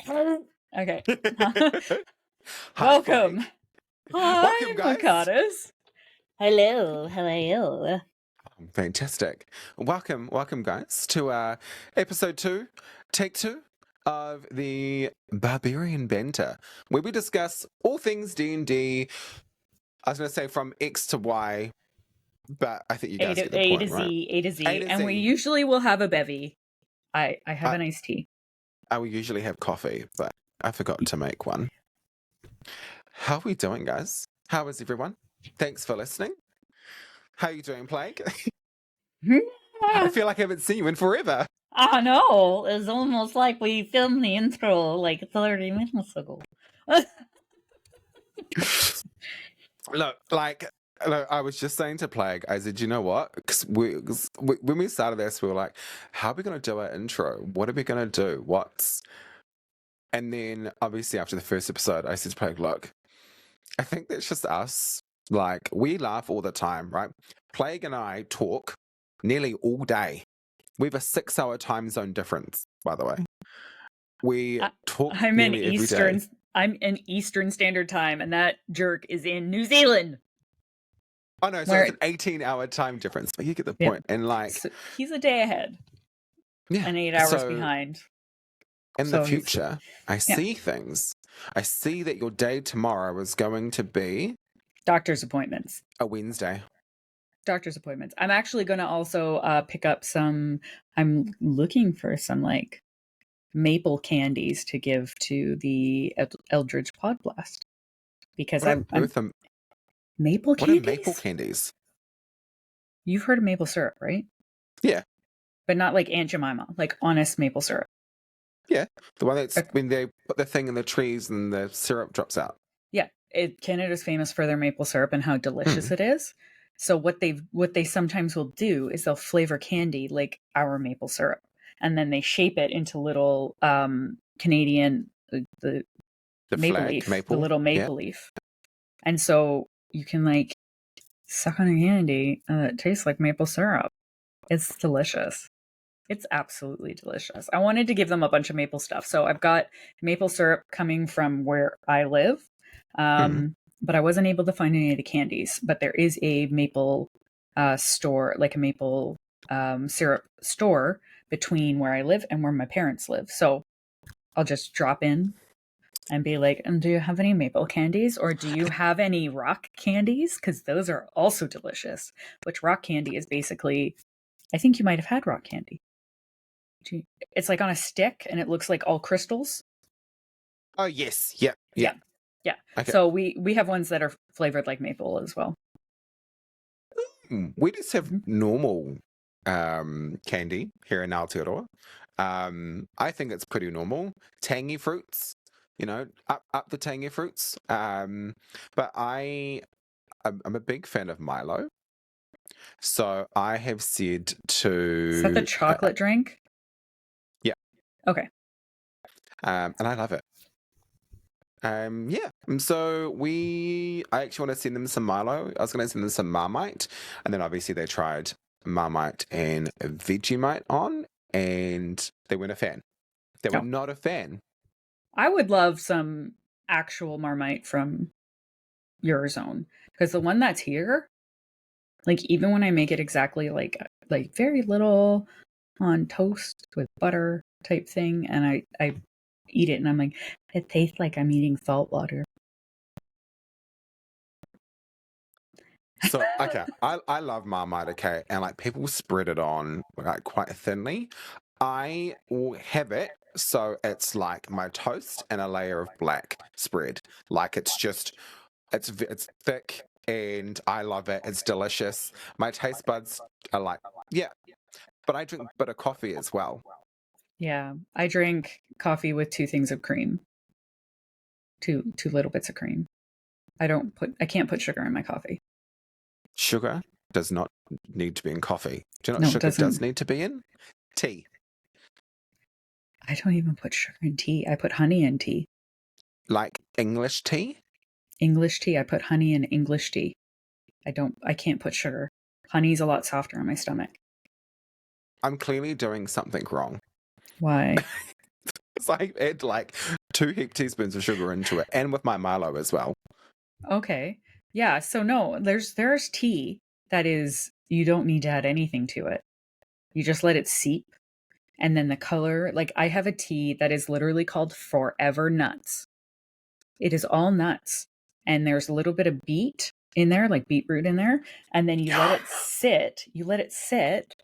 Okay. Hi, Welcome. Flag. Hi, Welcome, guys. avocados. Hello, how are you? Fantastic. Welcome, guys, to episode 2, take 2 of the Barbarian Banter, where we discuss all things D&D. I was going to say from X to Y, but I think you guys get the A point, to Z, right? A to Z. A to And we Z. usually will have a bevy. I have an iced tea. I will usually have coffee, but I forgot to make one. How are we doing, guys? How is everyone? Thanks for listening. How are you doing, Plague? I feel like I haven't seen you in forever. I know. It's almost like we filmed the intro like 30 minutes ago. Look, I was just saying to Plague, I said, you know what? Because when we started this, we were like, how are we going to do our intro? What are we going to do? And then, obviously, after the first episode, I said to Plague, look, I think that's just us. Like, we laugh all the time, right? Plague and I talk nearly all day. We have a 6-hour time zone difference, by the way. We talk nearly every day. I'm in Eastern Standard Time, and that jerk is in New Zealand. Oh, no, so it's an 18-hour time difference. But you get the point. And, like... So he's a day ahead. Yeah. And 8 hours behind. In the future, I see things. I see that your day tomorrow is going to be... doctor's appointments. A Wednesday. Doctor's appointments. I'm actually going to also pick up some... I'm looking for some, like, maple candies to give to the Eldridge Pod Blast. Because I'm maple candies? What are maple candies? You've heard of maple syrup, right? Yeah. But not like Aunt Jemima, like honest maple syrup. Yeah. The one that's when they put the thing in the trees and the syrup drops out. Yeah. Canada's famous for their maple syrup and how delicious it is. So what they sometimes will do is they'll flavor candy like our maple syrup. And then they shape it into little Canadian the maple leaf. The little maple leaf. And so you can like suck on a candy and it tastes like maple syrup. It's delicious. It's absolutely delicious. I wanted to give them a bunch of maple stuff. So I've got maple syrup coming from where I live. But I wasn't able to find any of the candies. But there is a maple store, like a maple syrup store between where I live and where my parents live. So I'll just drop in and be like, do you have any maple candies? Or do you have any rock candies? Because those are also delicious. Which rock candy is basically, I think you might have had rock candy. It's like on a stick and it looks like all crystals. Oh, yes. Yeah. Okay. So we have ones that are flavored like maple as well. We just have normal candy here in Aotearoa. I think it's pretty normal. Tangy fruits, up the tangy fruits. But I'm a big fan of Milo. So I have said to... Is that the chocolate drink? Yeah. Okay. And I love it. So I actually want to send them some Milo. I was going to send them some Marmite. And then obviously they tried Marmite and Vegemite on, and they weren't a fan. They were not a fan. I would love some actual Marmite from your zone. Because the one that's here, like even when I make it exactly like very little on toast with butter type thing, and I eat it and I'm like, it tastes like I'm eating salt water. So, okay, I love Marmite, okay, and like people spread it on like quite thinly. I will have it so it's like my toast and a layer of black spread. Like it's thick and I love it. It's delicious. My taste buds are like, yeah, but I drink a bit of coffee as well. Yeah, I drink coffee with 2 things of cream. Two little bits of cream. I can't put sugar in my coffee. Sugar does not need to be in coffee. Do you know what sugar does need to be in? Tea. I don't even put sugar in tea. I put honey in tea. Like English tea? English tea. I put honey in English tea. I can't put sugar. Honey's a lot softer on my stomach. I'm clearly doing something wrong. Why? So I add like 2 teaspoons of sugar into it, and with my Milo as well. Okay. Yeah, so no, there's tea that is you don't need to add anything to it. You just let it seep, and then the color, like I have a tea that is literally called Forever Nuts. It is all nuts, and there's a little bit of beet in there, like beetroot in there, and then you let it sit. You let it sit,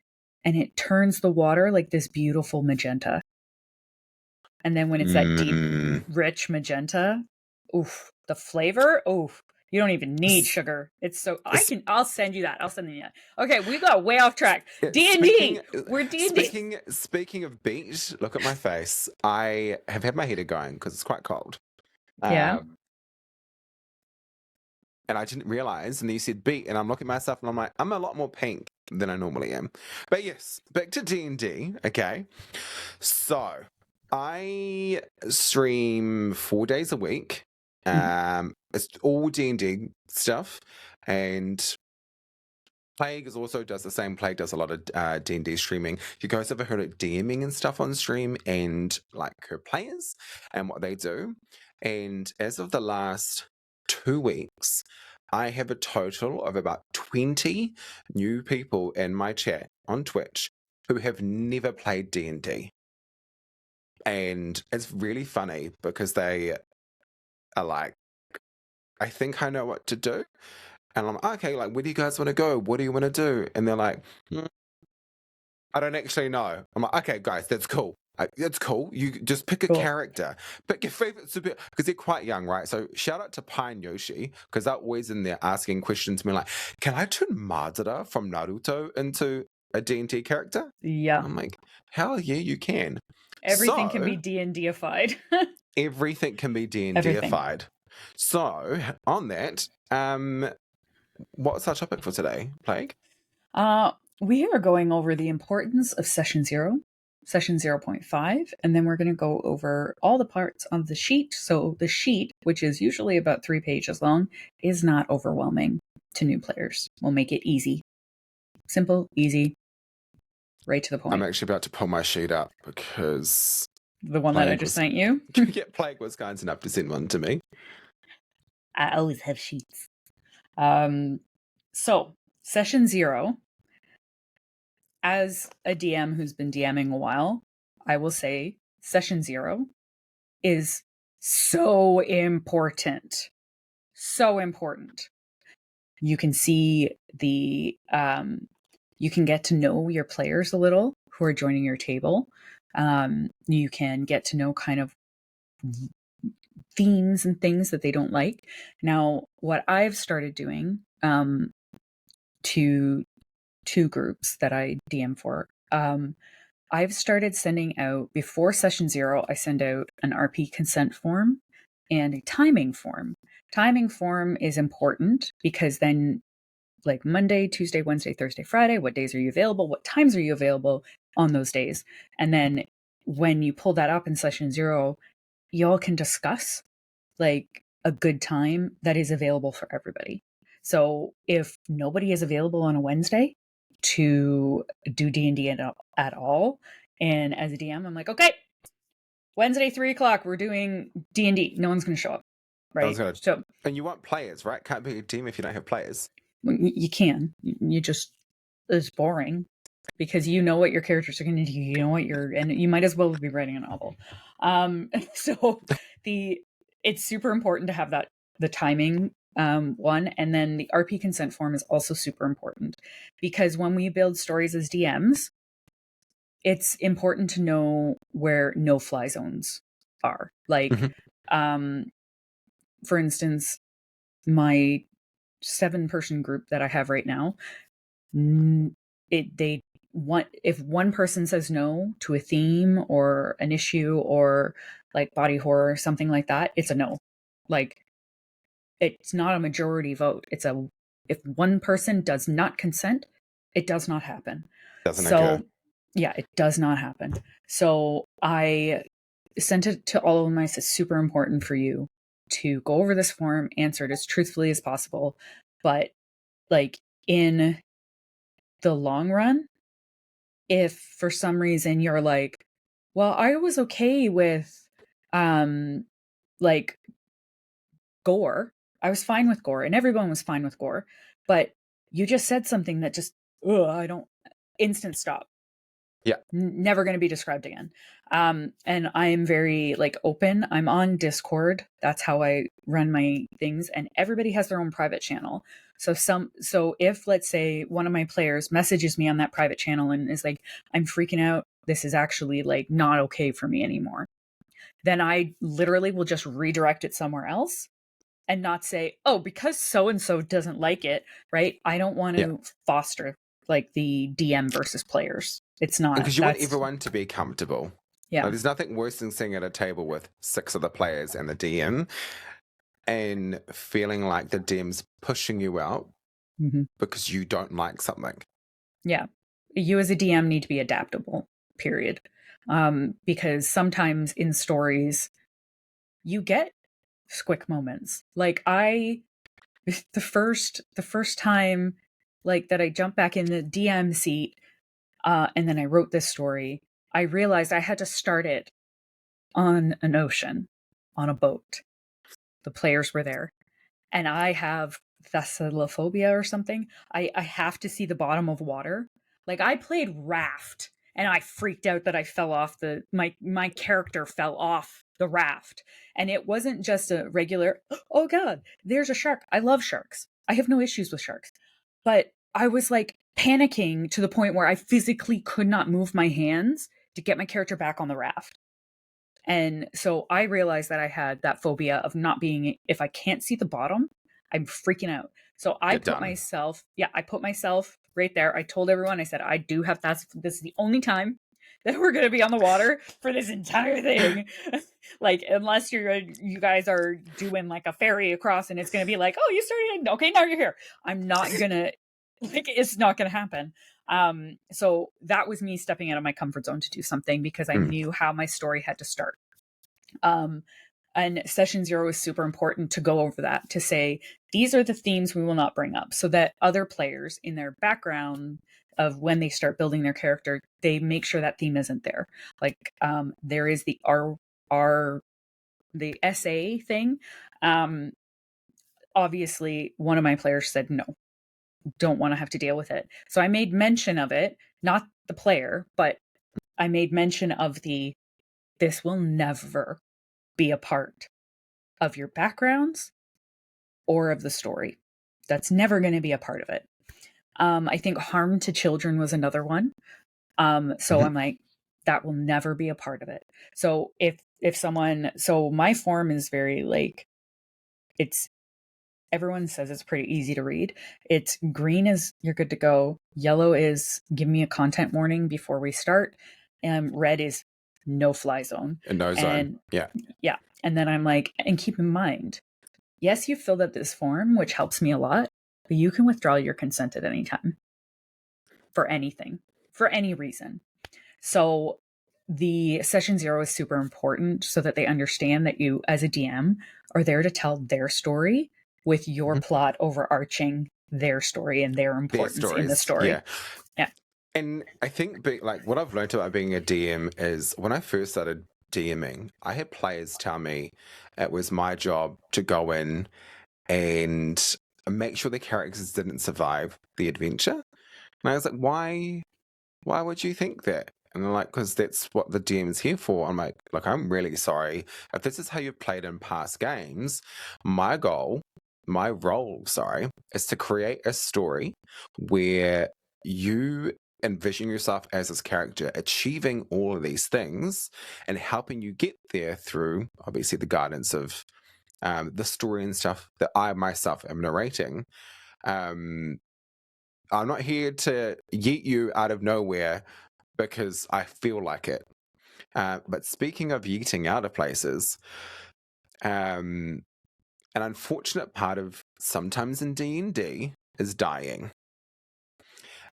and it turns the water like this beautiful magenta. And then when it's that deep, rich magenta, oof, the flavor, oof. You don't even need sugar. It's so I'll send you that. I'll send you that. Okay, we got way off track. D&D. We're D&D. Speaking of beet, look at my face. I have had my heater going because it's quite cold. Yeah. And I didn't realize, and you said beet, and I'm looking at myself and I'm like, I'm a lot more pink than I normally am. But yes, back to D&D, okay? So, I stream 4 days a week. It's all D&D stuff, and Plague also does the same. Plague does a lot of D&D streaming. You guys ever heard of DMing and stuff on stream, and like her players and what they do? And as of the last 2 weeks, I have a total of about 20 new people in my chat on Twitch who have never played D&D. And it's really funny because they are like, I think I know what to do. And I'm like, okay, like, where do you guys want to go? What do you want to do? And they're like, I don't actually know. I'm like, okay, guys, that's cool. That's cool. You just pick a character. Pick your favorite super, because they're quite young, right? So shout out to Pine Yoshi, because they're always in there asking questions to me like, can I turn Madara from Naruto into a D&D character? Yeah. I'm like, hell yeah, you can. Everything can be D&D-ified. Everything can be D&D-ified. So on that, what's our topic for today, Plague? We are going over the importance of session 0, session 0.5, and then we're going to go over all the parts of the sheet. So the sheet, which is usually about 3 pages long, is not overwhelming to new players. We'll make it easy. Simple, easy, right to the point. I'm actually about to pull my sheet up because... The one that I just sent you? Yeah, Plague was kind enough to send one to me. I always have sheets. So, session 0... As a DM who's been DMing a while, I will say session 0 is so important. So important. You can see you can get to know your players a little who are joining your table. You can get to know kind of themes and things that they don't like. Now, what I've started doing to two groups that I DM for, I've started sending out, before session 0, I send out an RP consent form and a timing form. Timing form is important because then, like Monday, Tuesday, Wednesday, Thursday, Friday, what days are you available? What times are you available on those days? And then when you pull that up in session 0, y'all can discuss like a good time that is available for everybody. So if nobody is available on a Wednesday to do D&D at all, and as a DM, I'm like, okay, Wednesday, 3:00, we're doing D&D. No one's going to show up, right? So, and you want players, right? Can't be a team if you don't have players. You can. You just, it's boring because you know what your characters are going to do. You know what and you might as well be writing a novel. So it's super important to have the timing one, and then the RP consent form is also super important because when we build stories as DMs, it's important to know where no-fly zones are. Like, for instance, my 7-person group that I have right now, if one person says no to a theme or an issue or like body horror or something like that, it's a no. Like, it's not a majority vote. If one person does not consent, it does not happen. Doesn't occur. Yeah, it does not happen. So I sent it to all of them. I said, super important for you to go over this form, answer it as truthfully as possible. But like in the long run, if for some reason you're like, Well, I was okay with like gore. I was fine with gore, and everyone was fine with gore. But you just said something that just, I don't, instant stop. Yeah. Never going to be described again. And I am very like open. I'm on Discord. That's how I run my things, and everybody has their own private channel. So if, let's say, one of my players messages me on that private channel and is like, I'm freaking out, this is actually like not okay for me anymore, then I literally will just redirect it somewhere else and not say, oh, because so and so doesn't like it, right? I don't want to foster like the DM versus players. It's not, Because you want everyone to be comfortable. Yeah. Like, there's nothing worse than sitting at a table with 6 other players and the DM and feeling like the DM's pushing you out because you don't like something. Yeah. You as a DM need to be adaptable, period. Because sometimes in stories, you get squick moments. Like the first time like that I jumped back in the DM seat, and then I wrote this story, I realized I had to start it on an ocean, on a boat. The players were there. And I have thessaliophobia or something. I have to see the bottom of water. Like I played raft and I freaked out that I fell off my character fell off the raft. And it wasn't just a regular, oh God, there's a shark. I love sharks. I have no issues with sharks. But I was like panicking to the point where I physically could not move my hands to get my character back on the raft. And so I realized that I had that phobia of not being, if I can't see the bottom, I'm freaking out. So I put myself right there. I told everyone, I said, I do have, this is the only time that we're going to be on the water for this entire thing. Like, unless you guys are doing like a ferry across and it's going to be like, oh, you started, okay, now you're here. I'm not going to, like, it's not going to happen. So that was me stepping out of my comfort zone to do something because I knew how my story had to start. And session 0 is super important to go over that, to say, these are the themes we will not bring up, so that other players in their background of when they start building their character, they make sure that theme isn't there. Like, there is the the SA thing. Obviously one of my players said, no, don't want to have to deal with it. So I made mention of it, not the player, but I made mention of this will never be a part of your backgrounds or of the story. That's never going to be a part of it. I think harm to children was another one. So I'm like, that will never be a part of it. So if someone, so my form is very like, everyone says it's pretty easy to read. It's green is you're good to go. Yellow is give me a content warning before we start. And red is no fly zone. No zone. Yeah. Yeah. And then I'm like, and keep in mind, yes, you filled out this form, which helps me a lot, but you can withdraw your consent at any time for anything, for any reason. So the session 0 is super important so that they understand that you, as a DM, are there to tell their story with your plot overarching their story and their importance in the story. Yeah. And I think like what I've learned about being a DM is when I first started DMing, I had players tell me it was my job to go in and make sure the characters didn't survive the adventure. And I was like, why would you think that? And they're like, because that's what the DM is here for. I'm like, look, I'm really sorry. If this is how you've played in past games, my role, is to create a story where you envision yourself as this character achieving all of these things and helping you get there through, obviously, the guidance of the story and stuff that I myself am narrating. I'm not here to yeet you out of nowhere because I feel like it. But speaking of yeeting out of places, an unfortunate part of sometimes in D&D is dying.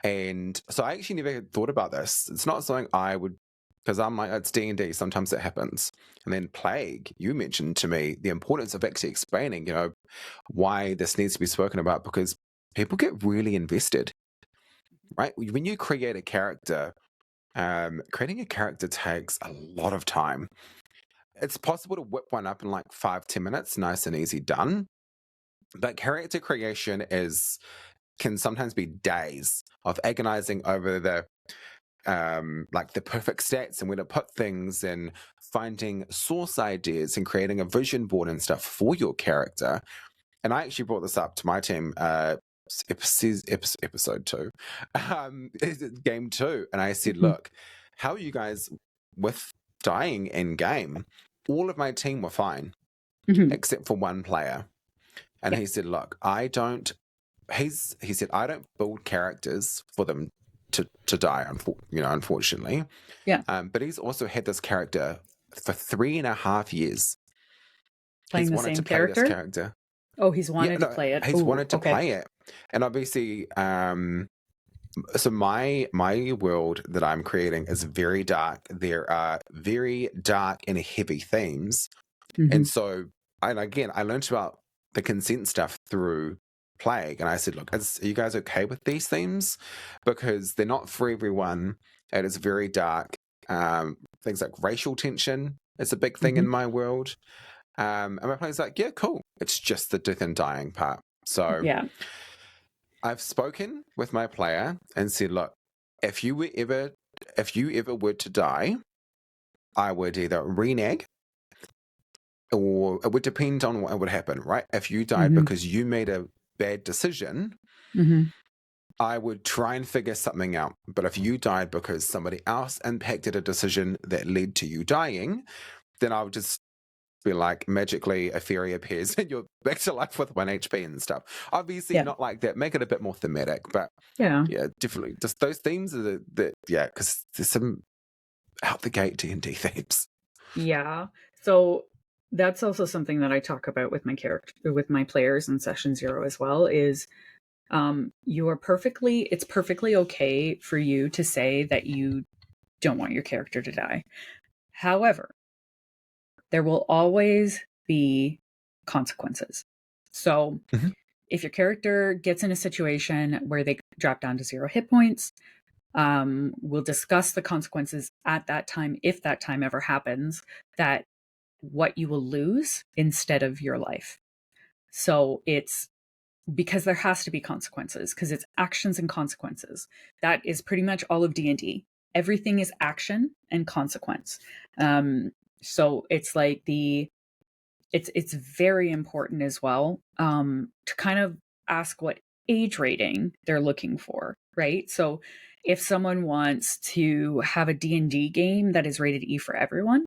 And so I actually never thought about this. It's not something I would, because I'm like, it's D&D, sometimes it happens. And then Plague, you mentioned to me the importance of actually explaining, why this needs to be spoken about, because people get really invested, right? When you create a character, creating a character takes a lot of time. It's possible to whip one up in like 5-10 minutes, nice and easy, done. But character creation can sometimes be days of agonizing over the perfect stats and where to put things, and finding source ideas and creating a vision board and stuff for your character. And I actually brought this up to my team episode 2, game 2, and I said, look, how are you guys with dying in game? All of my team were fine except for one player, and he said, look, he said, I don't build characters for them to die, unfortunately. But he's also had this character for 3.5 years. Playing the same character? Play this character. Oh, he's wanted to play it. He's wanted to play it. And obviously, so my world that I'm creating is very dark. There are very dark and heavy themes. And so, I learned about the consent stuff through Plague, and I said, look, are you guys okay with these themes? Because they're not for everyone. It is very dark. Things like racial tension is a big thing in my world. And my player's like, yeah, cool. It's just the death and dying part. So I've spoken with my player and said, look, if you ever were to die, I would either renege, or it would depend on what would happen, right? If you died because you made a bad decision, I would try and figure something out. But if you died because somebody else impacted a decision that led to you dying, then I would just be like, magically a fairy appears and you're back to life with 1 HP and stuff. Obviously not like that. Make it a bit more thematic, but yeah, definitely. Just those themes are because there's some out the gate D&D themes. Yeah. So that's also something that I talk about with my players in session 0 as well, is it's perfectly okay for you to say that you don't want your character to die. However, there will always be consequences. So if your character gets in a situation where they drop down to 0 hit points, we'll discuss the consequences at that time, if that time ever happens, that what you will lose instead of your life. So it's because there has to be consequences, because it's actions and consequences. That is pretty much all of D&D. Everything is action and consequence. So it's like it's very important as well to kind of ask what age rating they're looking for, right? So if someone wants to have a D&D game that is rated E for everyone,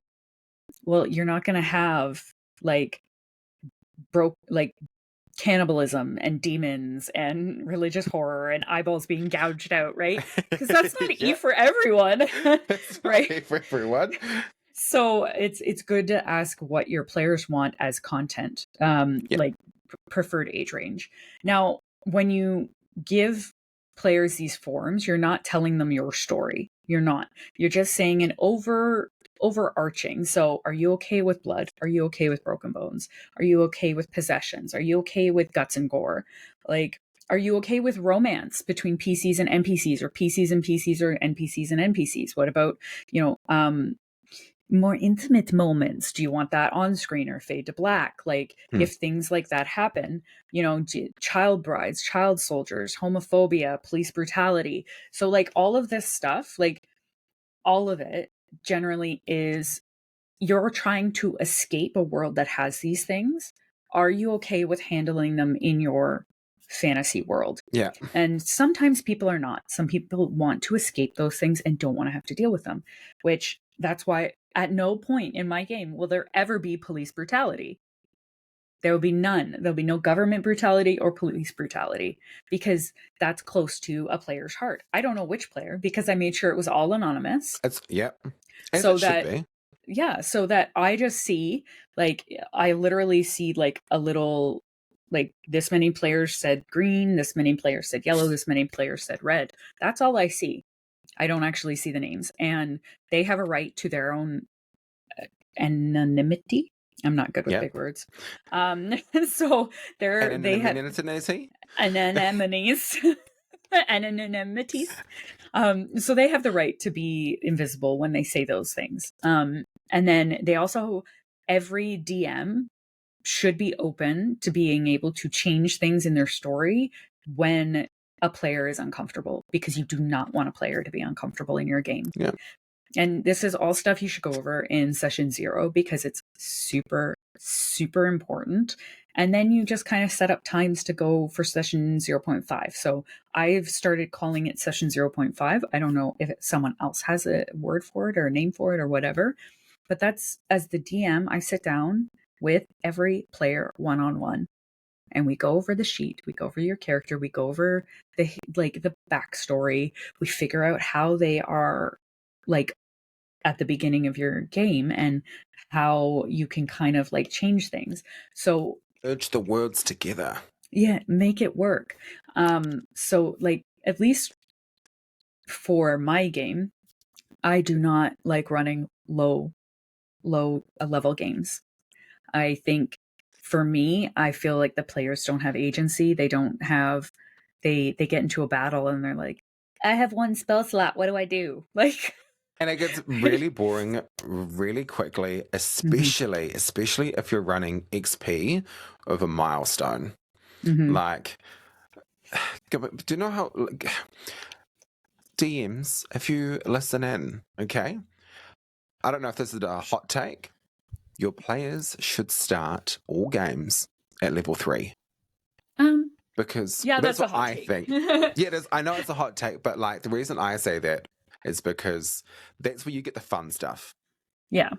well, you're not going to have like cannibalism and demons and religious horror and eyeballs being gouged out, right? Because that's not E for everyone, right? E for everyone. So it's good to ask what your players want as content, like preferred age range. Now, when you give players these forms, you're not telling them your story. You're not. You're just saying an overarching. So are you okay with blood? Are you okay with broken bones? Are you okay with possessions? Are you okay with guts and gore? Like, are you okay with romance between PCs and NPCs, or PCs and PCs, or NPCs and NPCs? What about, more intimate moments? Do you want that on screen or fade to black? Like if things like that happen, child brides, child soldiers, homophobia, police brutality. So like all of this stuff, like all of it generally is you're trying to escape a world that has these things. Are you okay with handling them in your fantasy world? Yeah. And sometimes people are not. Some people want to escape those things and don't want to have to deal with them, which that's why at no point in my game will there ever be police brutality. There will be none. There'll be no government brutality or police brutality, because that's close to a player's heart. I don't know which player, because I made sure it was all anonymous. As so it that should be. Yeah, so that I just see, like, I literally see like a little, like, this many players said green, this many players said yellow, this many players said red. That's all I see. I don't actually see the names, and they have a right to their own anonymity. I'm not good with big words. So they have anonymity. Anonymities. So they have the right to be invisible when they say those things. And then they also, every DM should be open to being able to change things in their story when a player is uncomfortable, because you do not want a player to be uncomfortable in your game. Yeah. And this is all stuff you should go over in session 0 because it's super, super important. And then you just kind of set up times to go for session 0.5. So I've started calling it session 0.5. I don't know if someone else has a word for it or a name for it or whatever. But that's, as the DM, I sit down with every player one-on-one. And we go over the sheet, we go over your character, we go over the backstory, we figure out how they are like at the beginning of your game and how you can kind of like change things. So Urge the words together. Yeah, make it work. So like at least for my game, I do not like running low level games. I think for me, I feel like the players don't have agency. They don't have they get into a battle and they're like, I have one spell slot. What do I do? Like And it gets really boring really quickly, especially if you're running XP of a milestone. Like, do you know how DMs, if you listen in, okay? I don't know if this is a hot take. Your players should start all games at level 3. Because Yeah, that's that's what a hot I take. think. Yeah, it is. I know it's a hot take, but like the reason I say that is because that's where you get the fun stuff. Yeah.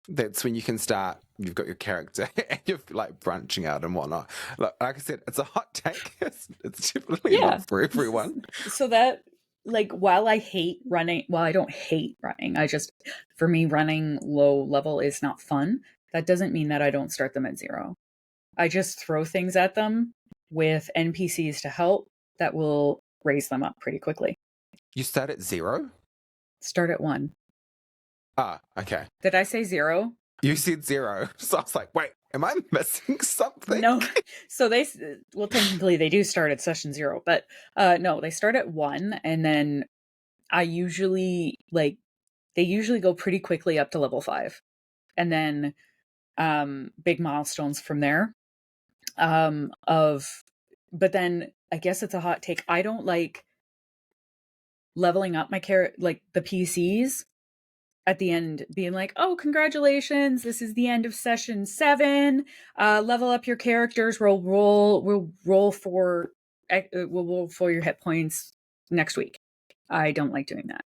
That's when you can start, you've got your character and you're like branching out and whatnot. Like I said, it's a hot take. It's definitely not for everyone. So that, like, while I don't hate running, for me, running low level is not fun. That doesn't mean that I don't start them at 0. I just throw things at them with NPCs to help that will raise them up pretty quickly. You start at 0? Start at 1. Ah, okay. Did I say 0? You said 0. So I was like, wait, am I missing something? No. So technically they do start at session 0, but no, they start at 1, and then they usually go pretty quickly up to level 5. And then big milestones from there. But then I guess it's a hot take. I don't like leveling up my like the PCs at the end being like, oh, congratulations, this is the end of session 7. Level up your characters. We'll roll for your hit points next week. I don't like doing that.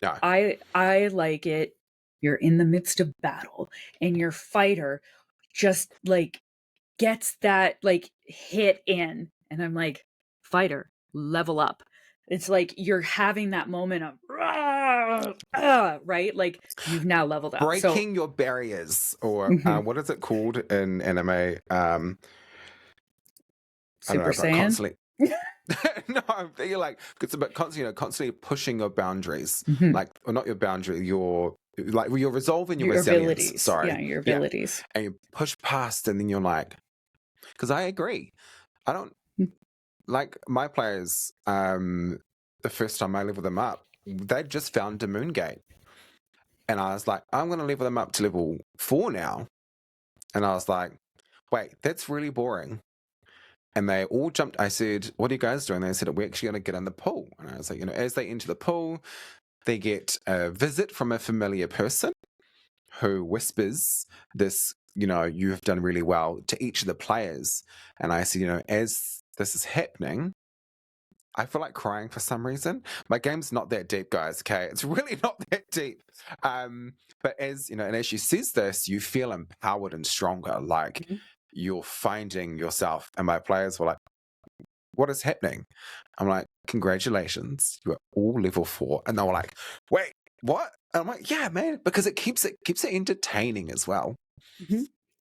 No. I like it. You're in the midst of battle and your fighter just like gets that like hit in, and I'm like, fighter, level up. It's like you're having that moment of right, like you've now leveled up, breaking your barriers, or what is it called in anime? Super Saiyan. Constantly. No, I'm thinking like it's about constantly pushing your boundaries, like, or not your boundary, your resolve and your resilience. Abilities. Sorry, your abilities, and you push past, and then you're like, because I agree, I don't like my players. The first time I leveled them up, they just found a moon gate, and I was like, I'm going to level them up to level 4 now, and I was like, wait, that's really boring. And they all jumped. I said, what are you guys doing? They said, we're actually going to get in the pool. And I was like, as they enter the pool, they get a visit from a familiar person who whispers this, you've done really well, to each of the players. And I said, as this is happening, I feel like crying for some reason. My game's not that deep, guys, okay? It's really not that deep. But as, and as she says this, you feel empowered and stronger. Like, you're finding yourself. And my players were like, what is happening? I'm like, congratulations, you are all level 4. And they were like, wait, what? And I'm like, yeah, man, because it keeps it entertaining as well.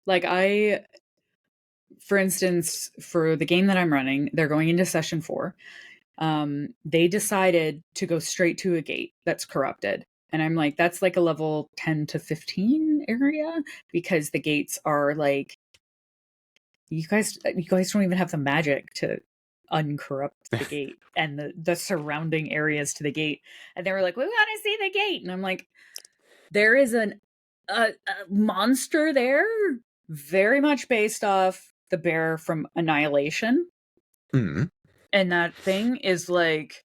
Like for instance, for the game that I'm running, they're going into session 4. They decided to go straight to a gate that's corrupted. And I'm like, that's like a level 10 to 15 area, because the gates are like, you guys don't even have the magic to uncorrupt the gate and the surrounding areas to the gate. And they were like, we want to see the gate. And I'm like, there is a monster there, very much based off the bear from Annihilation. Mm. And that thing is like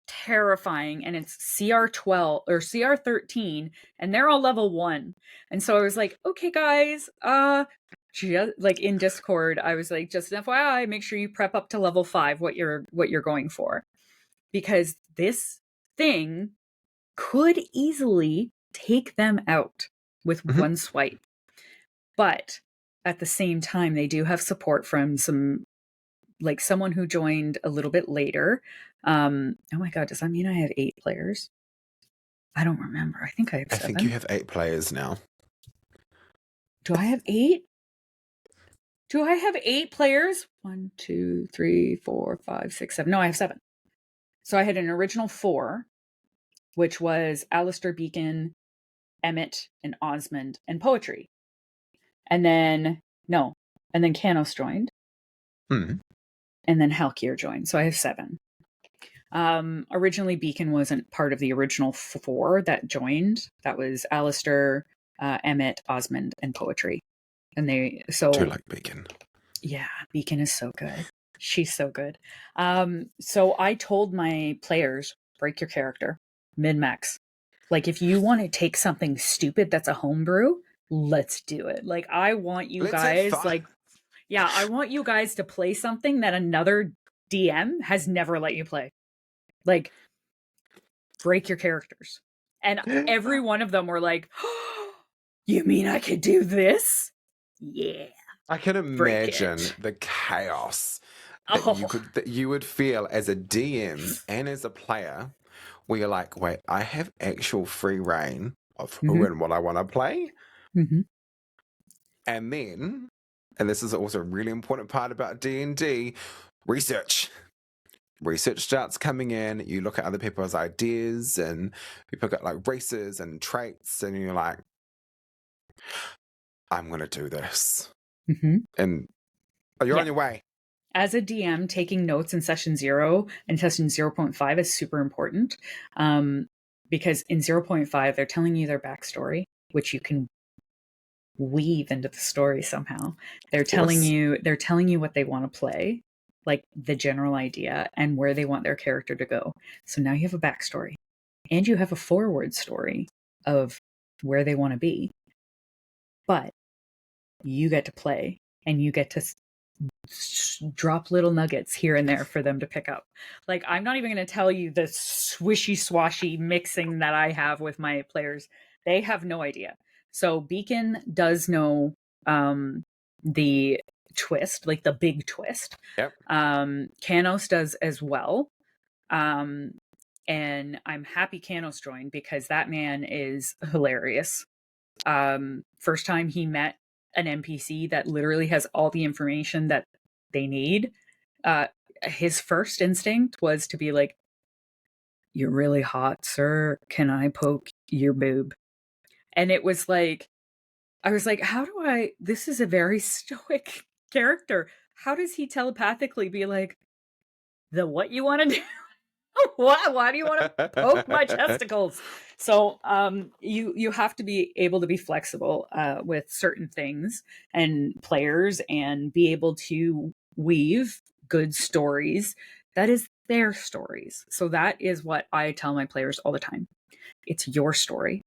terrifying, and it's CR12 or CR13, and they're all level 1. And so I was like, okay guys, just like in Discord, I was like, just an FYI, make sure you prep up to level 5 what you're going for, because this thing could easily take them out with one swipe. But at the same time, they do have support from someone who joined a little bit later. Oh my god, does that mean I have 8 players? I don't remember. I think I have 7. I think you have 8 players now. Do I have 8? Do I have 8 players? 1, 2, 3, 4, 5, 6, 7. No, I have 7. So I had an original 4, which was Alistair, Beacon, Emmett, and Osmond, and Poetry. And then Canos joined. Mm. And then Halkier joined. So I have 7. Originally, Beacon wasn't part of the original 4 that joined. That was Alistair, Emmett, Osmond, and Poetry. And I do like Beacon. Yeah, Beacon is so good. She's so good. So I told my players, break your character, min-max. Like, if you want to take something stupid that's a homebrew, let's do it. Like, I want you guys, I want you guys to play something that another DM has never let you play. Like, break your characters. And every one of them were like, oh, you mean I could do this? Yeah. I can imagine the chaos that you would feel as a DM and as a player, where you're like, wait, I have actual free reign of who and what I want to play. And then, and this is also a really important part about D&D, research. Research starts coming in. You look at other people's ideas, and people got like races and traits, and you're like, I'm going to do this. And you're on your way. As a DM, taking notes in session 0 and session 0.5 is super important, because in 0.5, they're telling you their backstory, which you can weave into the story somehow. They're telling you what they want to play, like the general idea and where they want their character to go. So now you have a backstory, and you have a forward story of where they want to be. But you get to play, and you get to drop little nuggets here and there for them to pick up. Like, I'm not even going to tell you the swishy swashy mixing that I have with my players. They have no idea. So Beacon does know the twist, like the big twist. Yep. Canos does as well. And I'm happy Canos joined, because that man is hilarious. First time he met an NPC that literally has all the information that they need, his first instinct was to be like, "You're really hot, sir. Can I poke your boob?" And it was like, I was like, how do I, this is a very stoic character. How does he telepathically be like, what you want to do? Why do you want to poke my testicles? So you have to be able to be flexible with certain things and players, and be able to weave good stories that is their stories. So that is what I tell my players all the time. It's your story.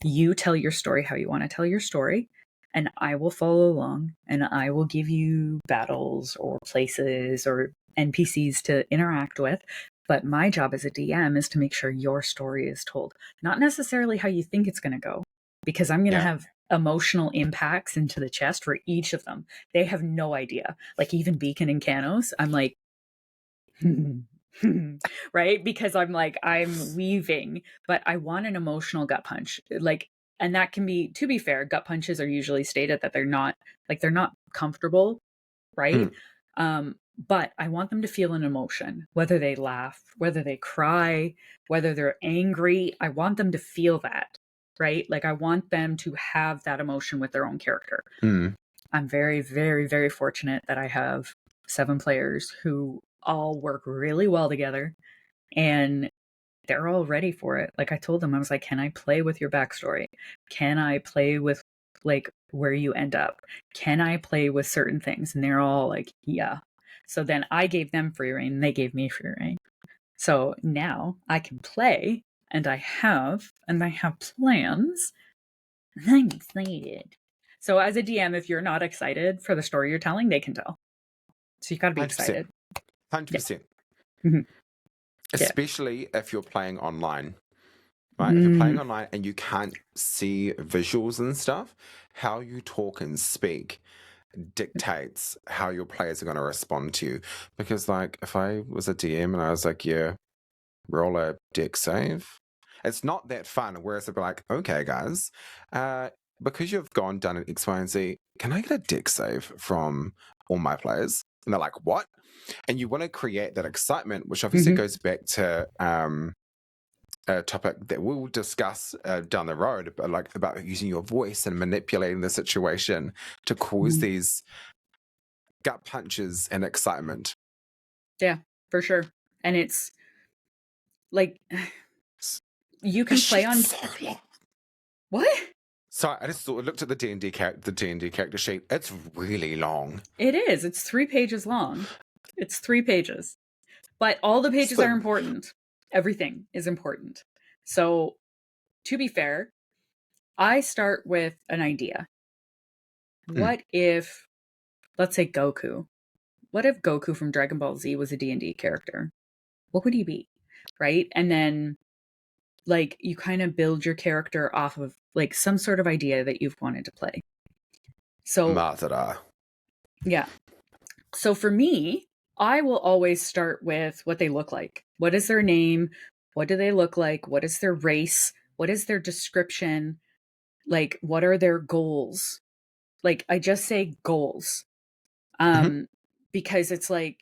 You tell your story how you want to tell your story, and I will follow along, and I will give you battles or places or NPCs to interact with. But my job as a DM is to make sure your story is told. Not necessarily how you think it's going to go, because I'm going to have emotional impacts into the chest for each of them. They have no idea. Like, even Beacon and Canos, I'm like, right? Because I'm weaving, but I want an emotional gut punch. Like, and that can be, to be fair, gut punches are usually stated that they're not comfortable, right? But I want them to feel an emotion, whether they laugh, whether they cry, whether they're angry. I want them to feel that, right? Like, I want them to have that emotion with their own character. I'm very, very, very fortunate that I have 7 players who all work really well together, and they're all ready for it. Like I told them, I was like, can I play with your backstory? Can I play with like where you end up? Can I play with certain things? And they're all like, yeah. So then I gave them free reign, they gave me free reign. So now I can play, and I have plans. I'm excited. So as a DM, if you're not excited for the story you're telling, they can tell. So you got to be 100%. excited. 100%. Yeah. Mm-hmm. Especially if you're playing online. Right? If you're playing online and you can't see visuals and stuff, how you talk and speak dictates how your players are going to respond to you. Because, like, if I was a DM and I was like, yeah, roll a deck save, it's not that fun. Whereas they'd be like, okay, guys, because you've done an X, Y, and Z, can I get a deck save from all my players? And they're like, what? And you want to create that excitement, which obviously goes back to a topic that we'll discuss down the road, but like about using your voice and manipulating the situation to cause these gut punches and excitement. Yeah, for sure. And it's like you can play on so long. What? Sorry, I just looked at the D&D character sheet. It's really long. It is. It's 3 pages long. It's 3 pages. But all the pages are important. Everything is important. So, to be fair, I start with an idea. What if, let's say Goku. What if Goku from Dragon Ball Z was a D&D character? What would he be? Right? And then like you kind of build your character off of like some sort of idea that you've wanted to play. So Madara. Yeah. So for me, I will always start with what they look like. What is their name? What do they look like? What is their race? What is their description? Like, what are their goals? Like, I just say goals. Because it's like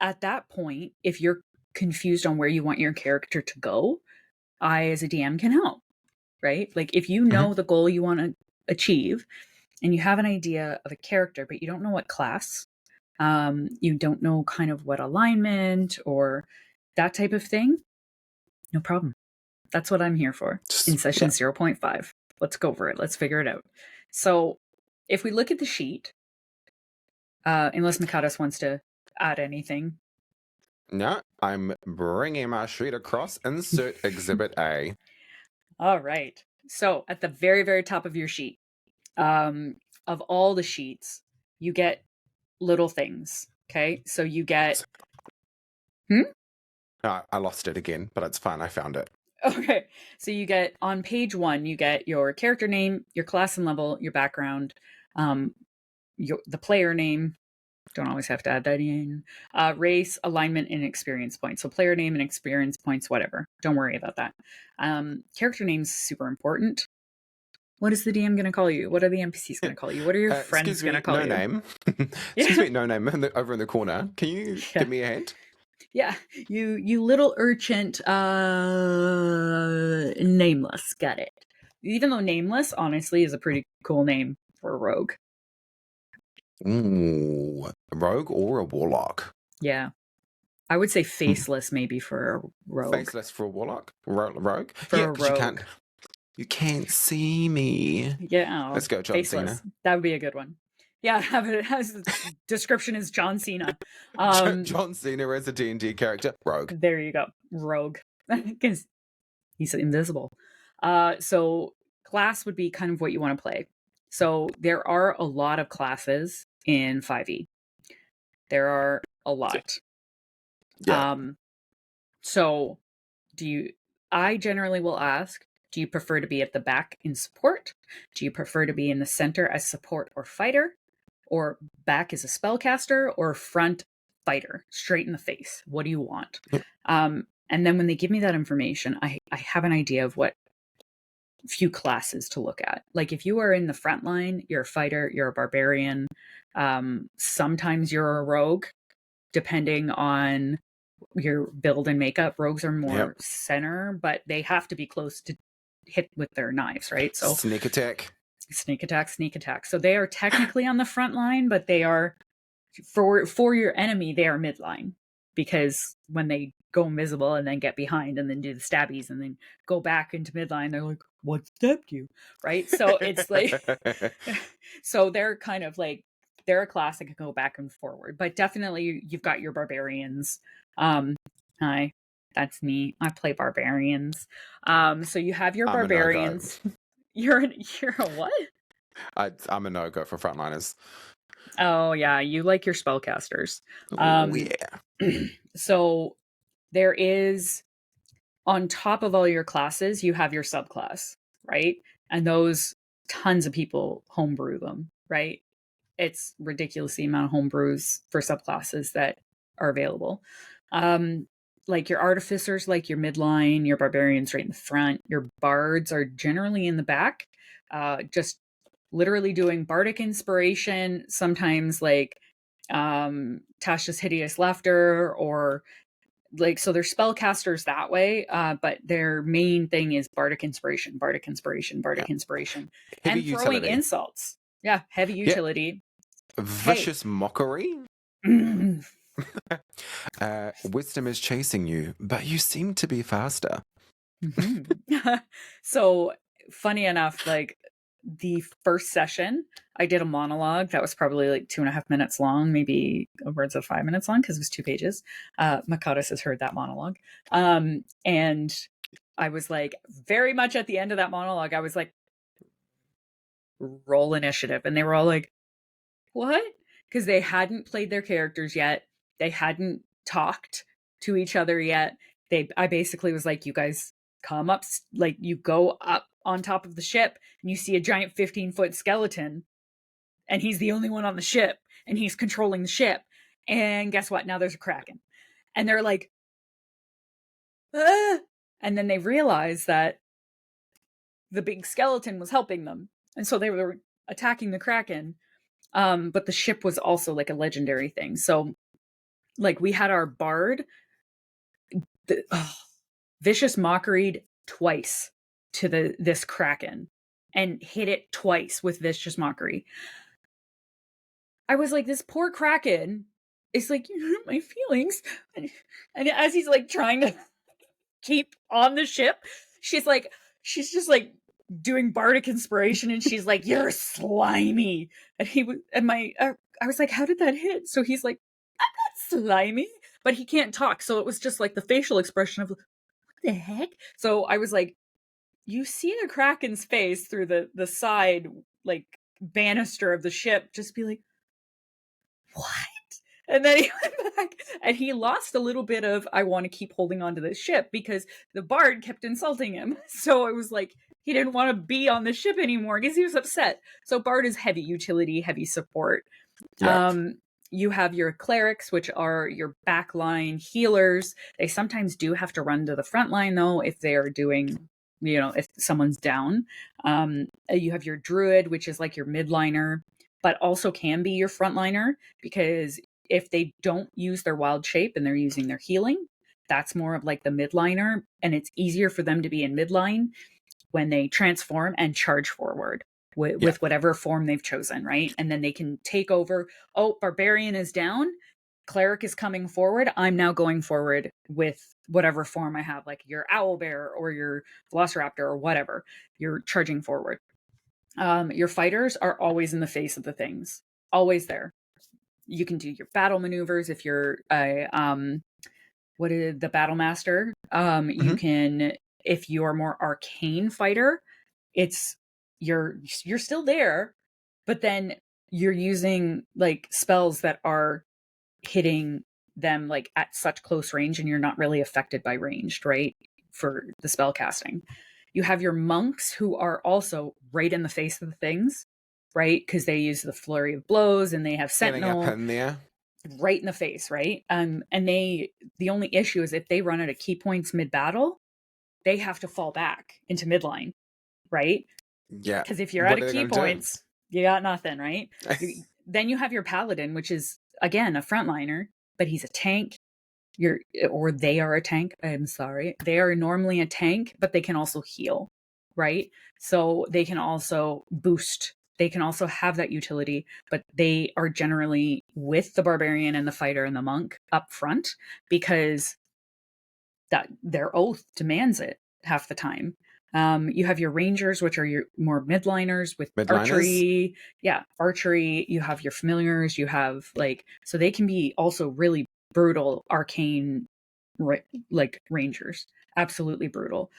at that point, if you're confused on where you want your character to go, I, as a DM, can help, right? Like, if you know the goal you want to achieve and you have an idea of a character, but you don't know what class, you don't know kind of what alignment or that type of thing, no problem. That's what I'm here for in session 0.5. Let's go over it. Let's figure it out. So if we look at the sheet, unless Mikados wants to add anything. No, I'm bringing my sheet across. Insert Exhibit A. All right. So at the very, very top of your sheet, of all the sheets, you get little things. Okay. So you get. I lost it again, but it's fine. I found it. Okay. So you get on page 1, you get your character name, your class and level, your background, the player name. Don't always have to add that in. Race, alignment, and experience points. So player name and experience points, whatever. Don't worry about that. Character name's super important. What is the DM going to call you? What are the NPCs going to call you? What are your friends going to call you? No name. Excuse me, no name. Over in the corner. Can you give me a hint? Yeah, you little urchin, nameless. Got it. Even though nameless, honestly, is a pretty cool name for a rogue. Ooh, a rogue or a warlock? Yeah, I would say faceless maybe for a rogue. Faceless for a warlock? Rogue? For a rogue. You can't see me. Yeah. Let's go, John Cena. That would be a good one. Yeah, have it as the description is John Cena. John Cena as a D&D character. Rogue. There you go. Rogue. Because he's invisible. So class would be kind of what you want to play. So there are a lot of classes in 5e. There are a lot. Yeah. So I generally will ask, do you prefer to be at the back in support? Do you prefer to be in the center as support or fighter? Or back as a spellcaster? Or front fighter, straight in the face? What do you want? And then when they give me that information, I have an idea of what few classes to look at. Like if you are in the front line, you're a fighter, you're a barbarian. Sometimes you're a rogue, depending on your build and makeup. Rogues are more center, but they have to be close to hit with their knives, right? So sneak attack. So they are technically on the front line, but they are for your enemy, they are midline because when they go invisible and then get behind and then do the stabbies and then go back into midline, they're like, what stabbed you? Right? So it's like, so they're kind of like, they're a class that can go back and forward, but definitely you've got your barbarians. Hi, that's me. I play barbarians. So you have your I'm a no-go. barbarians. You're a what? I'm a no-go for frontliners. Oh yeah, you like your spellcasters. Oh yeah. So there is, on top of all your classes, you have your subclass, right? And those, tons of people homebrew them, right? It's ridiculous the amount of homebrews for subclasses that are available. Like your artificers, like your midline, your barbarians right in the front, your bards are generally in the back, just literally doing bardic inspiration, sometimes like Tasha's hideous laughter, or like, so they're spellcasters that way, but their main thing is bardic inspiration, bardic inspiration, bardic inspiration, Heavy and throwing utility. insults. Yeah, heavy utility. Vicious mockery. Mm. Wisdom is chasing you, but you seem to be faster. So funny enough, like the first session, I did a monologue that was probably like 2.5 minutes long, maybe upwards of 5 minutes long because it was 2 pages. Makatis has heard that monologue. And I was like, very much at the end of that monologue, I was like, roll initiative. And they were all like, what? Because they hadn't played their characters yet. They hadn't talked to each other yet. I basically was like, you guys come up, like you go up on top of the ship and you see a giant 15-foot skeleton and he's the only one on the ship and he's controlling the ship. And guess what? Now there's a kraken. And they're like, ah! And then they realize that the big skeleton was helping them. And so they were attacking the kraken. But the ship was also like a legendary thing. So like we had our bard, vicious mockeried twice to this kraken and hit it twice with vicious mockery. I was like, this poor kraken is like, you hurt my feelings. And as he's like trying to keep on the ship, she's just like doing bardic inspiration and she's like, you're slimy. And I was like, how did that hit? So he's like, I'm not slimy, but he can't talk. So it was just like the facial expression of, what the heck? So I was like, you see the kraken's face through the side like banister of the ship, just be like, what? And then he went back and he lost a little bit of, I want to keep holding on to this ship because the bard kept insulting him. So I was like, he didn't want to be on the ship anymore because he was upset. So bard is heavy utility, heavy support. Yep. You have your clerics, which are your backline healers. They sometimes do have to run to the front line though, if they are doing, if someone's down. You have your druid, which is like your midliner, but also can be your frontliner, because if they don't use their wild shape and they're using their healing, that's more of like the midliner, and it's easier for them to be in midline when they transform and charge forward with whatever form they've chosen, right? And then they can take over. Oh, barbarian is down, cleric is coming forward, I'm now going forward with whatever form I have, like your owlbear or your velociraptor or whatever, you're charging forward. Your fighters are always in the face of the things, always there. You can do your battle maneuvers if you're the battle master. You can, if you're more arcane fighter, you're still there, but then you're using like spells that are hitting them like at such close range, and you're not really affected by ranged, right? For the spell casting. You have your monks, who are also right in the face of the things, right? Because they use the flurry of blows and they have sentinel up in there. Right in the face, right? And the only issue is if they run out of key points mid-battle, they have to fall back into midline, right? Yeah. Because if you're out of key points, you got nothing, right? Then you have your paladin, which is again a frontliner, but he's a tank. They are a tank. I'm sorry. They are normally a tank, but they can also heal, right? So they can also boost they can also have that utility, but they are generally with the barbarian and the fighter and the monk up front because that their oath demands it half the time. You have your rangers, which are your more midliners with archery. Yeah, archery. You have your familiars. You have so they can be also really brutal, arcane, like rangers. Absolutely brutal.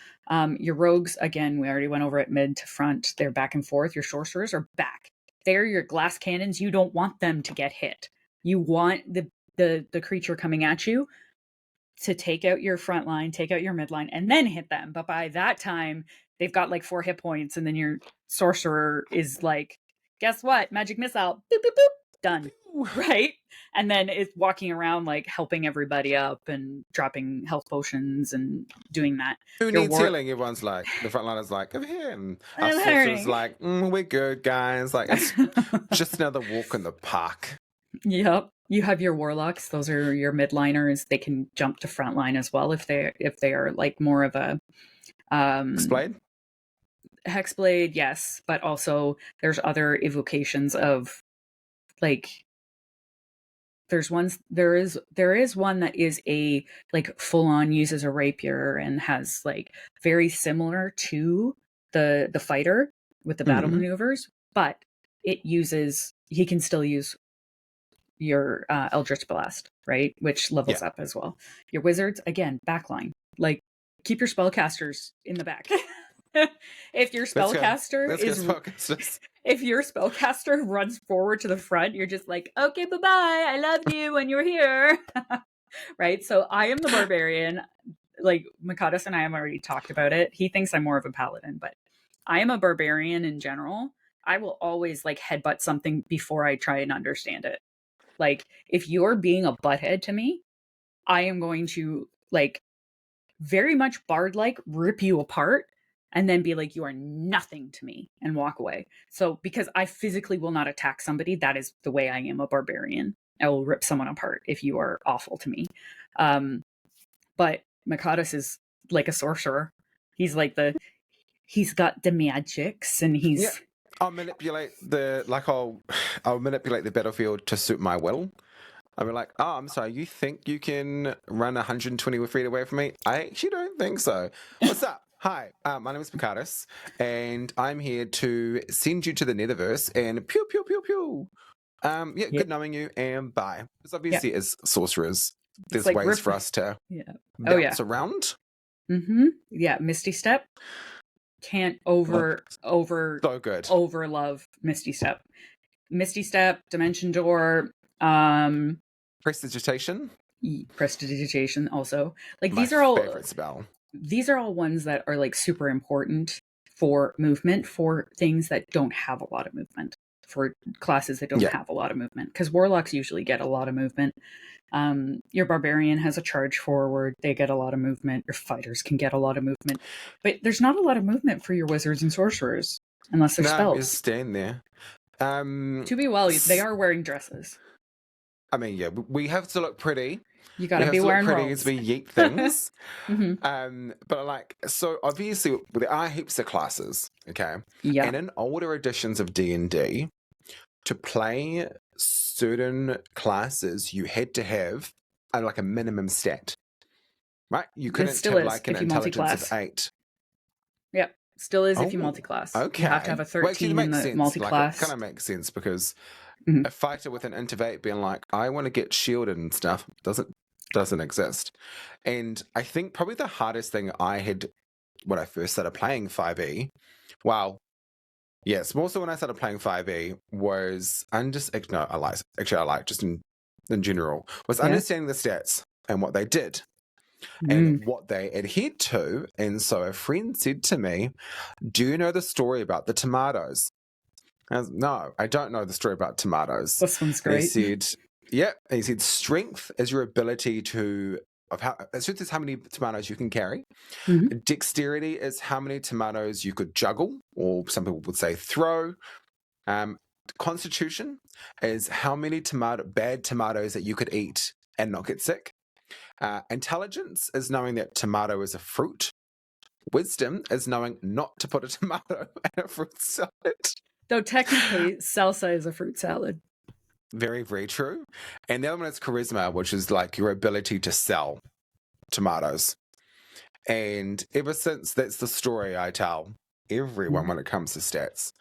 Your rogues, again, we already went over it mid to front. They're back and forth. Your sorcerers are back. They're your glass cannons. You don't want them to get hit. You want the creature coming at you to take out your front line, take out your midline, and then hit them. But by that time, they've got like 4 hit points, and then your sorcerer is like, guess what? Magic missile, boop, boop, boop, done. Right? And then it's walking around like helping everybody up and dropping health potions and doing that. Who needs healing? Everyone's like, the frontliner's like, over here. And our sorcerer's like, we're good, guys. Like, it's just another walk in the park. Yep. You have your warlocks. Those are your midliners. They can jump to frontline as well if they are like more of a Hexblade? Hexblade, yes, but also there's other evocations of like there is one that is a like full on uses a rapier and has like very similar to the fighter with the battle maneuvers, but he can still use your Eldritch Blast, right? Which levels up as well. Your wizards, again, backline. Like, keep your spellcasters in the back. If your spellcaster if your spellcaster runs forward to the front, you're just like, okay, bye-bye, I love you when you're here. Right? So I am the barbarian. Like, Makadas and I have already talked about it. He thinks I'm more of a paladin, but I am a barbarian in general. I will always like headbutt something before I try and understand it. Like, if you're being a butthead to me, I am going to, like, very much bard-like rip you apart and then be like, you are nothing to me, and walk away. So, because I physically will not attack somebody, that is the way I am a barbarian. I will rip someone apart if you are awful to me. But Makadas is like a sorcerer. He's he's got the magics, and he's... Yeah. I'll manipulate I'll manipulate the battlefield to suit my will. I'll be like, oh, I'm sorry, you think you can run 120 feet away from me? I actually don't think so. What's up? Hi, my name is Makadas, and I'm here to send you to the Netherverse and pew, pew, pew, pew. Good knowing you, and bye. Because obviously as sorcerers, there's like ways for us to bounce around. Mm-hmm. Yeah, Misty Step. Can't over love Misty Step. Misty Step, Dimension Door, Prestidigitation also. Like, my these are all favorite spell. These are all ones that are like super important for movement, for things that don't have a lot of movement, for classes that don't have a lot of movement, because warlocks usually get a lot of movement. Your barbarian has a charge forward, they get a lot of movement. Your fighters can get a lot of movement, but there's not a lot of movement for your wizards and sorcerers unless they're spells. Just stand there. To be well, they are wearing dresses. I mean, yeah, we have to look pretty. You gotta be wearing pretty robes as we yeet things. But like, so obviously there are heaps of classes, okay? Yeah. And in older editions of D&D, to play certain classes, you had to have like a minimum stat, right? You couldn't have like an intelligence of 8. Yep, still is if you multi-class. Okay. You have to have a 13 in the multi-class. Like, it kind of makes sense because a fighter with an int of 8 being like, I want to get shielded and stuff doesn't exist. And I think probably the hardest thing I had when I first started playing 5e, yes, more so when I started playing 5e, was I like just in general, was understanding the stats and what they did and what they adhered to. And so a friend said to me, do you know the story about the tomatoes? No, I don't know the story about tomatoes. This one's great. He said strength is your ability strength is how many tomatoes you can carry. Dexterity is how many tomatoes you could juggle, or some people would say throw. Constitution is how many bad tomatoes that you could eat and not get sick. Intelligence is knowing that tomato is a fruit. Wisdom is knowing not to put a tomato in a fruit salad. Though technically, salsa is a fruit salad. Very, very true. And the other one is charisma, which is like your ability to sell tomatoes. And ever since, that's the story I tell everyone when it comes to stats.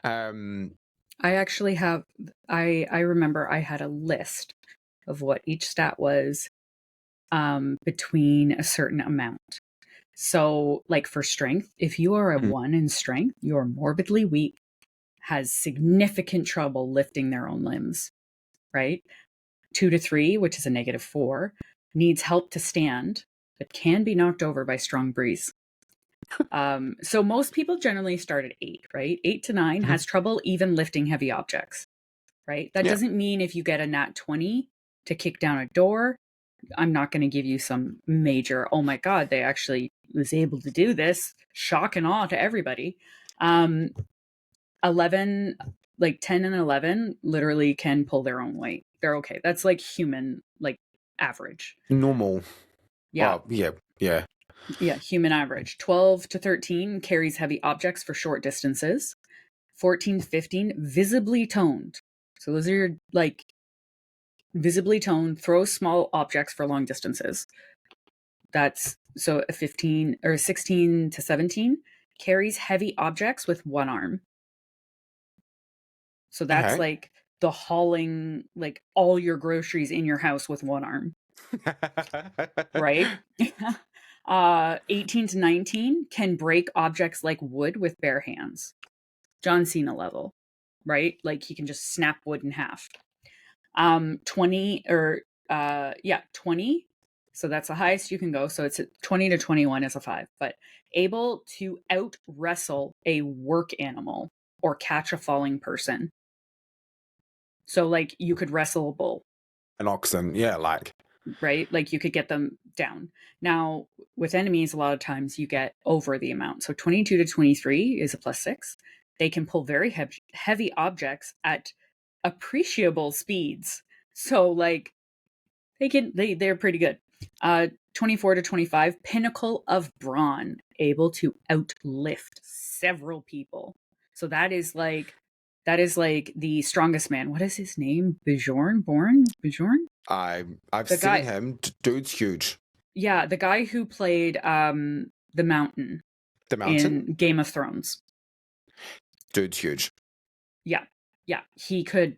I actually have, I remember I had a list of what each stat was between a certain amount. So, like for strength, if you are a 1 in strength, you're morbidly weak, has significant trouble lifting their own limbs, right? 2 to 3, which is a -4, needs help to stand, but can be knocked over by strong breeze. So most people generally start at 8, right? 8 to 9 has trouble even lifting heavy objects, right? That doesn't mean if you get a nat 20 to kick down a door, I'm not going to give you some major, oh my God, they actually was able to do this. Shock and awe to everybody. 11, like 10 and 11 literally can pull their own weight. They're okay. That's like human, like average. Normal. Yeah. Oh, yeah. Yeah. Yeah. Human average. 12 to 13 carries heavy objects for short distances. 14 to 15, visibly toned. So those are your like visibly toned, throw small objects for long distances. That's so a 15 or 16 to 17 carries heavy objects with one arm. So that's Okay. like the hauling like all your groceries in your house with one arm. Right? 18 to 19 can break objects like wood with bare hands. John Cena level, right? Like he can just snap wood in half. 20 or 20. So that's the highest you can go. So it's 20 to 21 is a 5, but able to out wrestle a work animal or catch a falling person. So like you could wrestle a bull. An oxen, yeah, like. Right? Like you could get them down. Now, with enemies, a lot of times you get over the amount. So 22 to 23 is a +6. They can pull very heavy objects at appreciable speeds. So like they're pretty good. 24 to 25, pinnacle of brawn, able to outlift several people. So that is like the strongest man. What is his name? Bjorn? I've The seen guy, him. Dude's huge. yeah, the guy who played the Mountain The mountain. in Game of Thrones. Dude's huge. Yeah, yeah, he could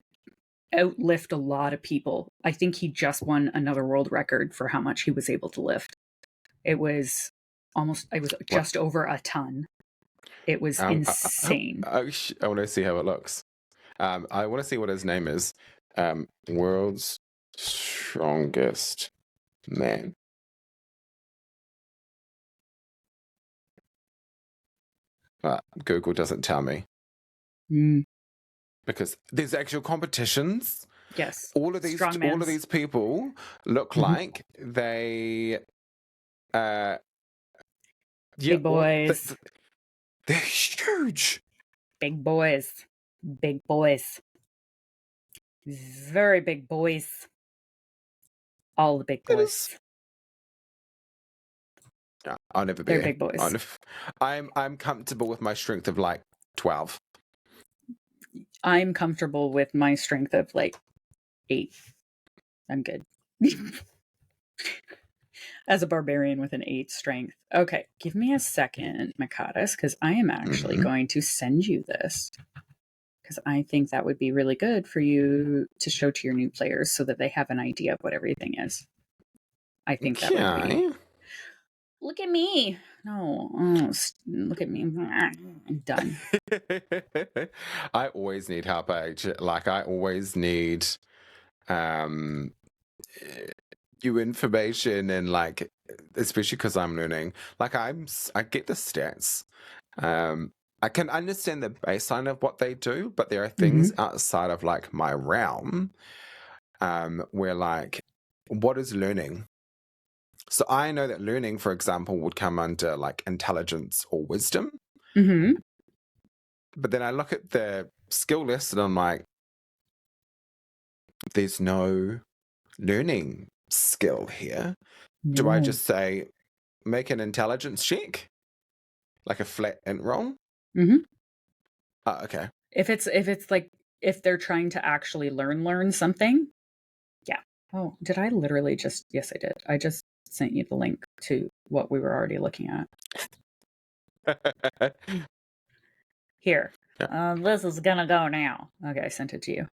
outlift a lot of people. I think he just won another world record for how much he was able to lift. It was just over a ton. It was insane. I want to see how it looks. I want to see what his name is. World's strongest man. Google doesn't tell me. Because there's actual competitions. Yes. All of these people look like they big boys. They're huge. Big boys. Big boys. Very big boys. All the big boys. No, I'll never be. They're big boys. I'm comfortable with my strength of like 12. I'm comfortable with my strength of like 8. I'm good. As a barbarian with an 8 strength. Okay, give me a second, Makatis, because I am actually going to send you this. Because I think that would be really good for you to show to your new players so that they have an idea of what everything is. I think that would be. Look at me. No, look at me. I'm done. I always need help. Like I always need new information, and like especially because I'm learning. Like I get the stats. I can understand the baseline of what they do, but there are things outside of like my realm where like what is learning? So I know that learning, for example, would come under like intelligence or wisdom. But then I look at the skill list and I'm like, there's no learning skill here. No. Do I just say, make an intelligence check? Like a flat int roll? Oh, okay. If like if they're trying to actually learn something, yeah. Oh, did I literally just? Yes, I did. I just sent you the link to what we were already looking at. Here. This is gonna go now. Okay, I sent it to you.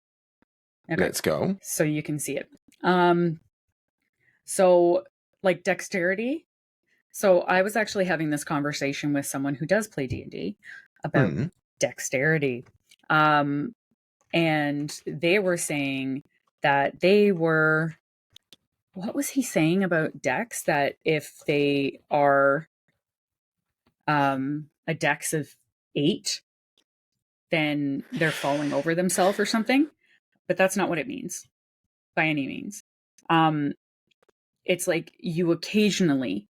Okay. Let's go. So you can see it. So like dexterity. So I was actually having this conversation with someone who does play D&D about dexterity. And they were saying that they were, what was he saying about dex? That if they are a dex of 8, then they're falling over themselves or something. But that's not what it means by any means. It's like you occasionally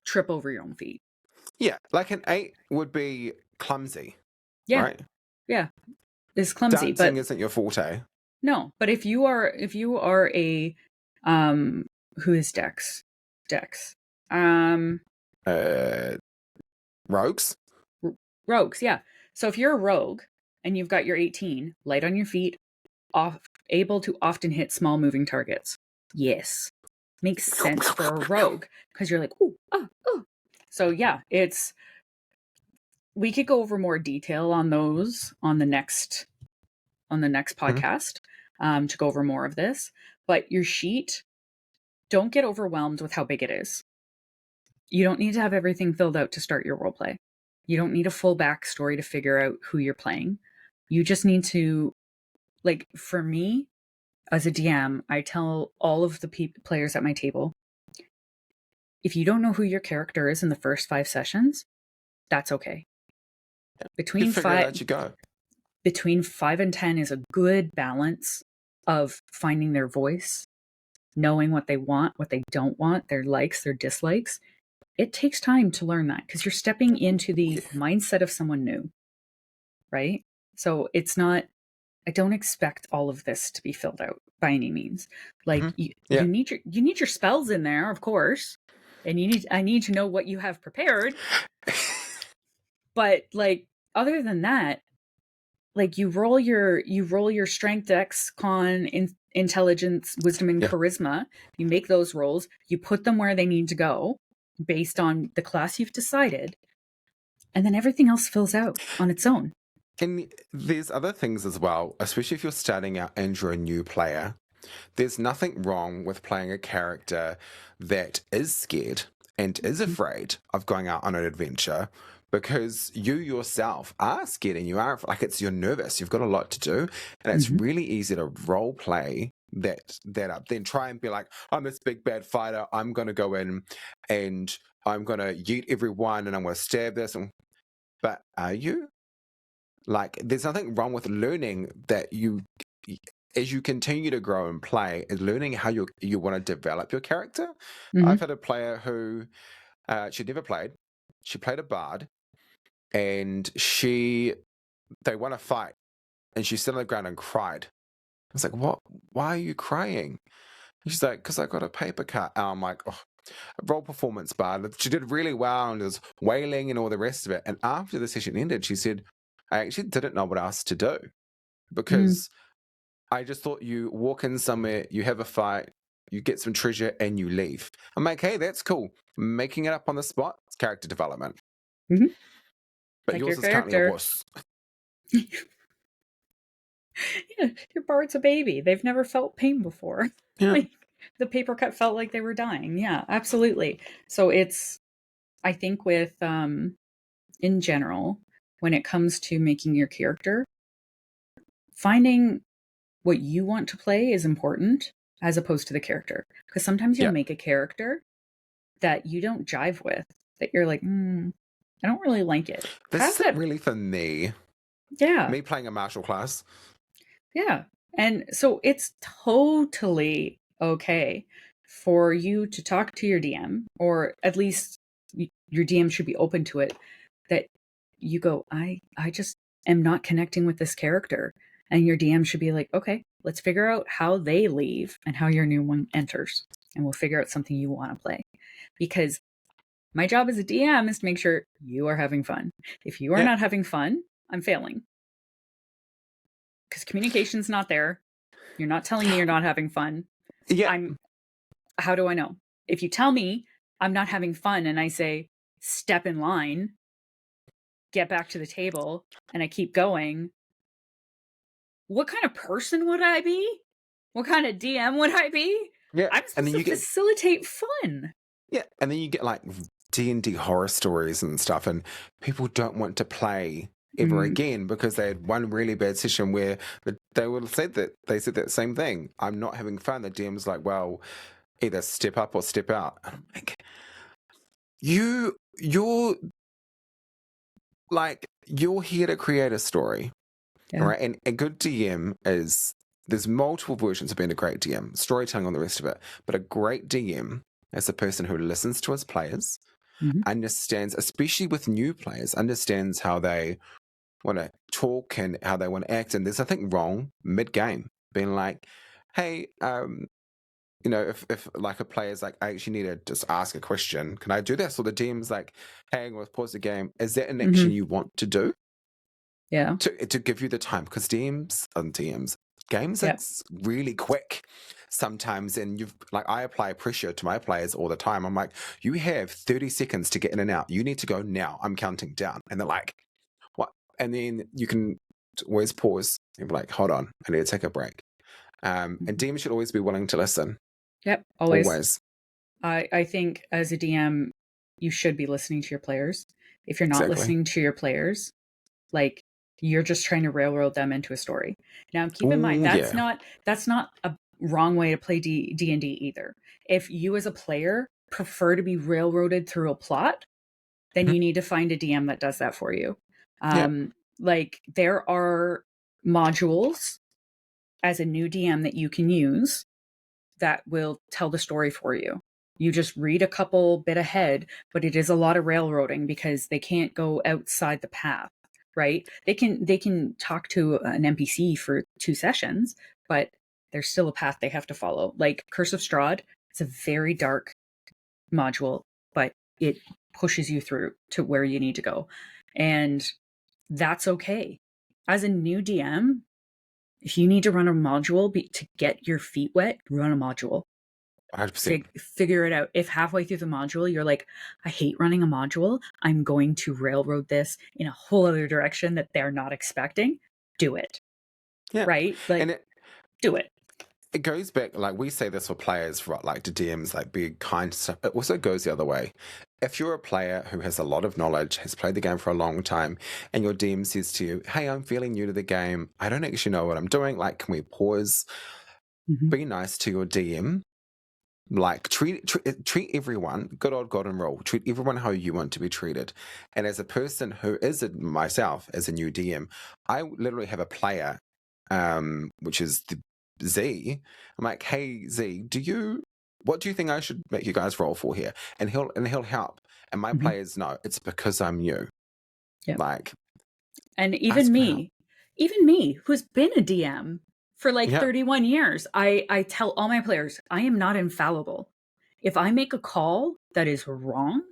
trip over your own feet. Yeah, like an 8 would be clumsy. Yeah. Right? Yeah. It's clumsy. Dancing But isn't your forte. no, but if you are a who is Dex? Dex. Rogues? Rogues, yeah. So if you're a rogue and you've got your 18, light on your feet, able to often hit small moving targets. Yes. Makes sense for a rogue because you're like, ooh, oh. So yeah, we could go over more detail on those on the next podcast to go over more of this. But your sheet, don't get overwhelmed with how big it is. You don't need to have everything filled out to start your roleplay. You don't need a full backstory to figure out who you're playing. You just need to, like, for me, as a DM, I tell all of the players at my table, if you don't know who your character is in the first 5 sessions, that's okay. Between 5 and 10 is a good balance of finding their voice, knowing what they want, what they don't want, their likes, their dislikes. It takes time to learn that because you're stepping into the mindset of someone new, right? So it's not, I don't expect all of this to be filled out by any means. Like you need your spells in there, of course, and I need to know what you have prepared. But like other than that, like you roll your strength, dex, con, intelligence, wisdom, and charisma. You make those rolls. You put them where they need to go based on the class you've decided, and then everything else fills out on its own. And there's other things as well, especially if you're starting out and you're a new player. There's nothing wrong with playing a character that is scared and is afraid of going out on an adventure, because you yourself are scared and you are like, you're nervous, you've got a lot to do, and it's really easy to role play that up, then try and be like, I'm this big bad fighter, I'm going to go in and I'm going to yeet everyone and I'm going to stab this. But are you? Like, there's nothing wrong with learning that you, as you continue to grow and play, is learning how you want to develop your character. I've had a player who she'd never played. She played a bard, and they won a fight, and she sat on the ground and cried. I was like, "What? Why are you crying?" And she's like, "Because I got a paper cut." And I'm like, "Oh, role performance bard." She did really well and was wailing and all the rest of it. And after the session ended, she said, I actually didn't know what else to do, because I just thought you walk in somewhere, you have a fight, you get some treasure, and you leave. I'm like, hey, that's cool. Making it up on the spot, it's character development. But like yours is currently a wuss. Yeah, your bard's a baby. They've never felt pain before. Yeah. Like, the paper cut felt like they were dying. Yeah, absolutely. So I think with, in general, when it comes to making your character, finding what you want to play is important as opposed to the character. Because sometimes you'll make a character that you don't jive with, that you're like, I don't really like it. This isn't really for me. Yeah. Me playing a martial class. Yeah. And so it's totally okay for you to talk to your DM, or at least your DM should be open to it, that you go, I just am not connecting with this character. And your DM should be like, okay, let's figure out how they leave and how your new one enters. And we'll figure out something you want to play. Because my job as a DM is to make sure you are having fun. If you are not having fun, I'm failing. Because communication's not there. You're not telling me you're not having fun. Yeah. How do I know? If you tell me I'm not having fun and I say, step in line, get back to the table, and I keep going, what kind of person would I be? What kind of DM would I be? Yeah. I'm And supposed then to you get facilitate fun. Yeah, and then you get like D&D horror stories and stuff, and people don't want to play ever again because they had one really bad session where they would have said that same thing. I'm not having fun. The DM's like, well, either step up or step out. And I'm like, you're like you're here to create a story, right? And a good DM is there's multiple versions of being a great DM, storytelling on the rest of it, but a great DM is a person who listens to his players, understands, especially with new players, understands how they want to talk and how they want to act. And there's nothing wrong mid-game being like, hey, if like a player's like, I actually need to just ask a question, can I do this? Or the DM's like, hey, I'm going to pause the game. Is that an action you want to do? Yeah. To give you the time, because games are really quick sometimes, and I apply pressure to my players all the time. I'm like, you have 30 seconds to get in and out. You need to go now. I'm counting down. And they're like, what? And then you can always pause and be like, hold on, I need to take a break. And DMs should always be willing to listen. Yep, always. I think as a DM, you should be listening to your players. If you're not listening to your players, like, you're just trying to railroad them into a story. Now, keep in mind, that's not a wrong way to play D&D either. If you as a player prefer to be railroaded through a plot, then you need to find a DM that does that for you. Like, there are modules as a new DM that you can use that will tell the story for you. You just read a couple bit ahead, but it is a lot of railroading because they can't go outside the path. Right? They can talk to an NPC for 2 sessions, but there's still a path they have to follow. Like Curse of Strahd, it's a very dark module, but it pushes you through to where you need to go. And that's okay. As a new DM, if you need to run a module to get your feet wet, run a module. 100%. Figure it out. If halfway through the module you're like, I hate running a module, I'm going to railroad this in a whole other direction that they're not expecting, do it. Yeah. Right? Like, do it. It goes back, like we say this for players, right? Like to DMs, like be kind stuff. It also goes the other way. If you're a player who has a lot of knowledge, has played the game for a long time, and your DM says to you, hey, I'm feeling new to the game, I don't actually know what I'm doing, like, can we pause? Be nice to your DM. Like treat everyone, good old golden rule, treat everyone how you want to be treated. And as a person who is myself as a new DM, I literally have a player, which is the Z. I'm like, hey Z, what do you think I should make you guys roll for here? And he'll help. And my players know it's because I'm new. Like, and even me, who's been a DM for like 31 years, I tell all my players, I am not infallible. If I make a call that is wrong,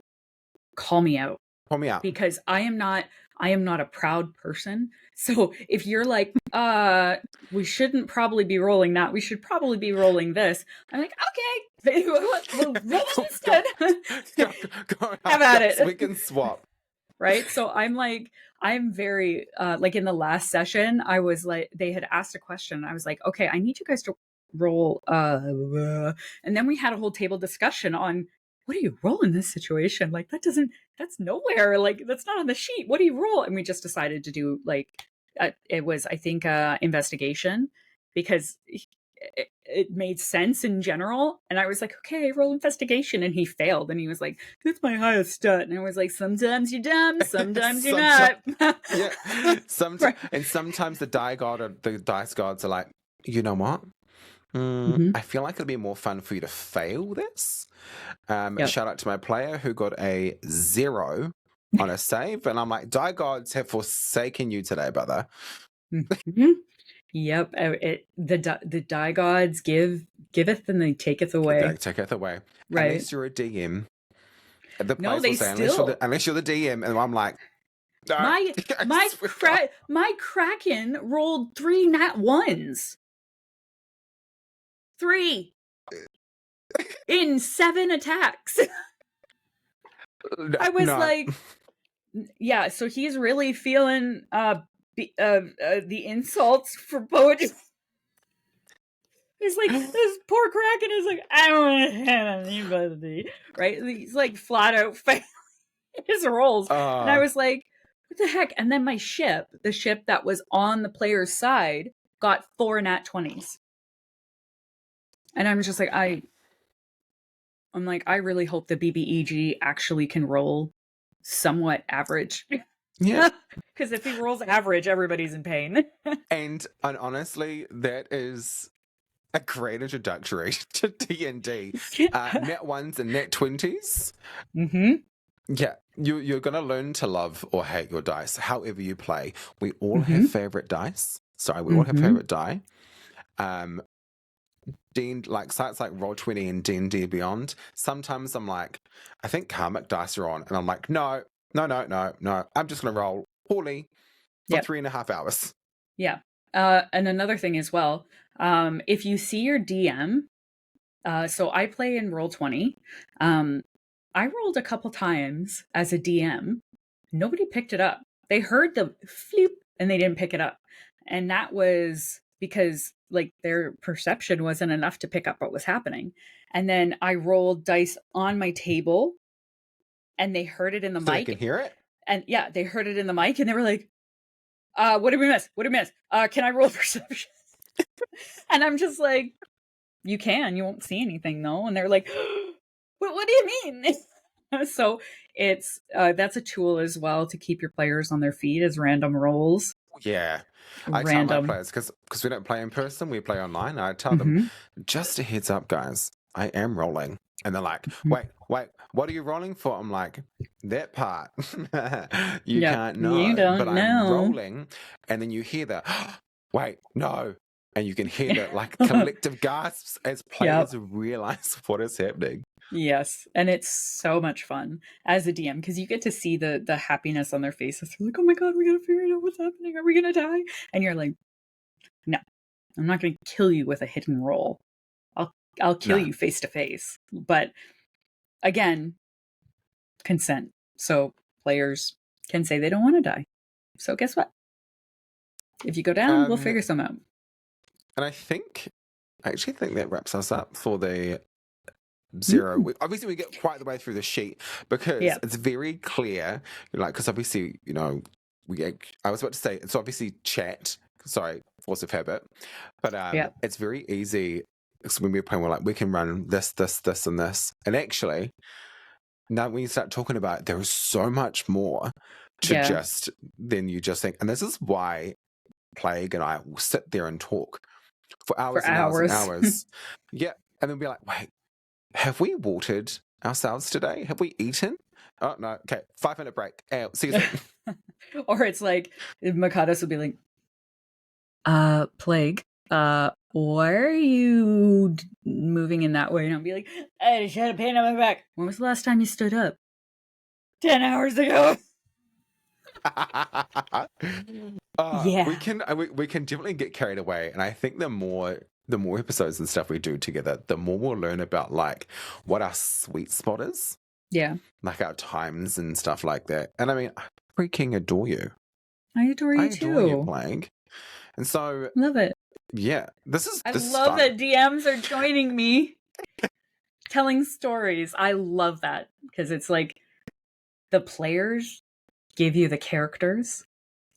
call me out. Call me out. Because I am not a proud person. So if you're like, we shouldn't probably be rolling that, we should probably be rolling this, I'm like, okay, we'll roll instead. Go Have at it. We can swap. Right? So I'm very, like in the last session, I was like, they had asked a question. I was like, okay, I need you guys to roll, and then we had a whole table discussion on, what do you roll in this situation? Like, that's nowhere. Like, that's not on the sheet. What do you roll? And we just decided to do like, it was, I think, investigation, because it made sense in general. And I was like, okay, roll investigation. And he failed. And he was like, that's my highest stat. And I was like, sometimes you're dumb, sometimes you're not. Yeah. Right. And sometimes the dice gods are like, you know what? I feel like it'll be more fun for you to fail this. Shout out to my player who got a 0 on a save. And I'm like, die gods have forsaken you today, brother. Yep. The die gods giveth and they taketh away. They taketh away. Right. Unless you're a DM. The no, they say, still. unless you're the DM, and I'm like, No, My my Kraken rolled 3 nat 1s. 3 in 7 attacks. I was like, yeah, so he's really feeling the insults for poetry. It's like, this poor Kraken is like, I don't want to have anybody, right? He's like flat out failing his rolls. And I was like, what the heck? And then my ship, the ship that was on the player's side, got 4 nat 20s. And I'm just like, I'm like, I really hope the BBEG actually can roll somewhat average. Yeah. Because if he rolls average, everybody's in pain. And honestly, that is a great introductory to D&D. Net 1s and net 20s. Mm-hmm. Yeah, you're going to learn to love or hate your dice, however you play. We all have favorite dice. Sorry, we all have favorite die. Like sites like Roll20 and D&D Beyond, sometimes I'm like, I think karmic dice are on, and I'm like, no. I'm just going to roll poorly for 3.5 hours. Yeah. And another thing as well, if you see your DM, so I play in Roll20. I rolled a couple times as a DM. Nobody picked it up. They heard the floop and they didn't pick it up. And that was because like their perception wasn't enough to pick up what was happening. And then I rolled dice on my table and they heard it in the mic. They can hear it? And yeah, they heard it in the mic and they were like, what did we miss? What did we miss? Can I roll perception? And I'm just like, you can. You won't see anything though. And they're like, what do you mean? So it's that's a tool as well to keep your players on their feet as random rolls. Yeah. I tell my players, because we don't play in person, we play online. I tell them, just a heads up, guys, I am rolling. And they're like, wait, what are you rolling for? I'm like, that part. You can't know. You don't know. I'm rolling. And then you hear the, wait, no. And you can hear the like collective gasps as players realize what is happening. Yes, and it's so much fun as a DM because you get to see the happiness on their faces. They're like, "Oh my god, we gotta figure out what's happening. Are we gonna die?" And you're like, "No, I'm not gonna kill you with a hidden roll. I'll kill you face to face." But again, consent. So players can say they don't want to die. So guess what? If you go down, we'll figure some out. And I actually think that wraps us up for the 0. Obviously, we get quite the way through the sheet because it's very clear, like, because obviously, you know, I was about to say, it's obviously chat, sorry, force of habit, but it's very easy. So when we're playing, we're like, we can run this, and this. And actually, now when you start talking about it, there is so much more to just than you just think. And this is why Plague and I will sit there and talk for hours and hours. Yeah. And then be like, wait, have we watered ourselves today? Have we eaten? Oh, no. Okay. 5-minute break. See you soon. Or it's like, Makadas will be like, Plague, why are you moving in that way? And I'll be like, I just had a pain on my back. When was the last time you stood up? 10 hours ago. We can definitely get carried away. And I think the more episodes and stuff we do together, the more we'll learn about like what our sweet spot is. Yeah. Like our times and stuff like that. And I mean, I freaking adore you. I adore you too. I adore you, Plague. And so love it. Yeah. I love that DMs are joining me. Telling stories. I love that. Because it's like the players give you the characters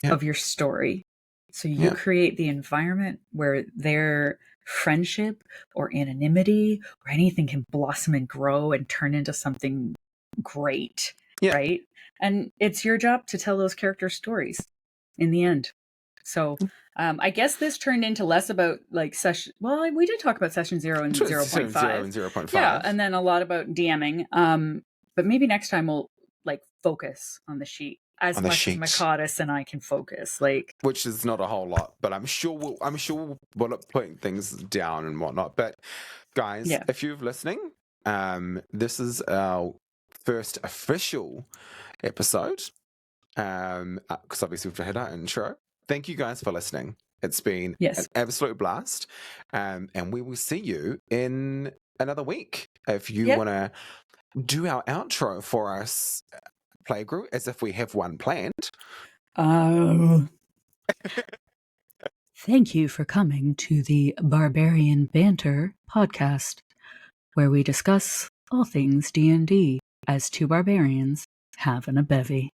of your story. So you create the environment where their friendship or anonymity or anything can blossom and grow and turn into something great, right? And it's your job to tell those character stories in the end. So I guess this turned into less about like session. Well, we did talk about session 0 and 0.5. 0 and 0.5. Yeah, and then a lot about DMing. But maybe next time we'll like focus on the sheet. As much as Makadas and I can focus, like, which is not a whole lot, but I'm sure we'll putting things down and whatnot. But guys, if you're listening, this is our first official episode because obviously we've had our intro. Thank you guys for listening. It's been Yes. an absolute blast. And we will see you in another week. If you Yep. want to do our outro for us, Playgroup, as if we have one planned. Thank you for coming to the Barbarian Banter podcast, where we discuss all things D&D as two barbarians having a bevy.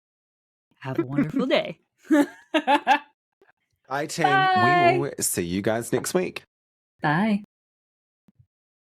Have a wonderful day. Bye, team. We will see you guys next week. Bye.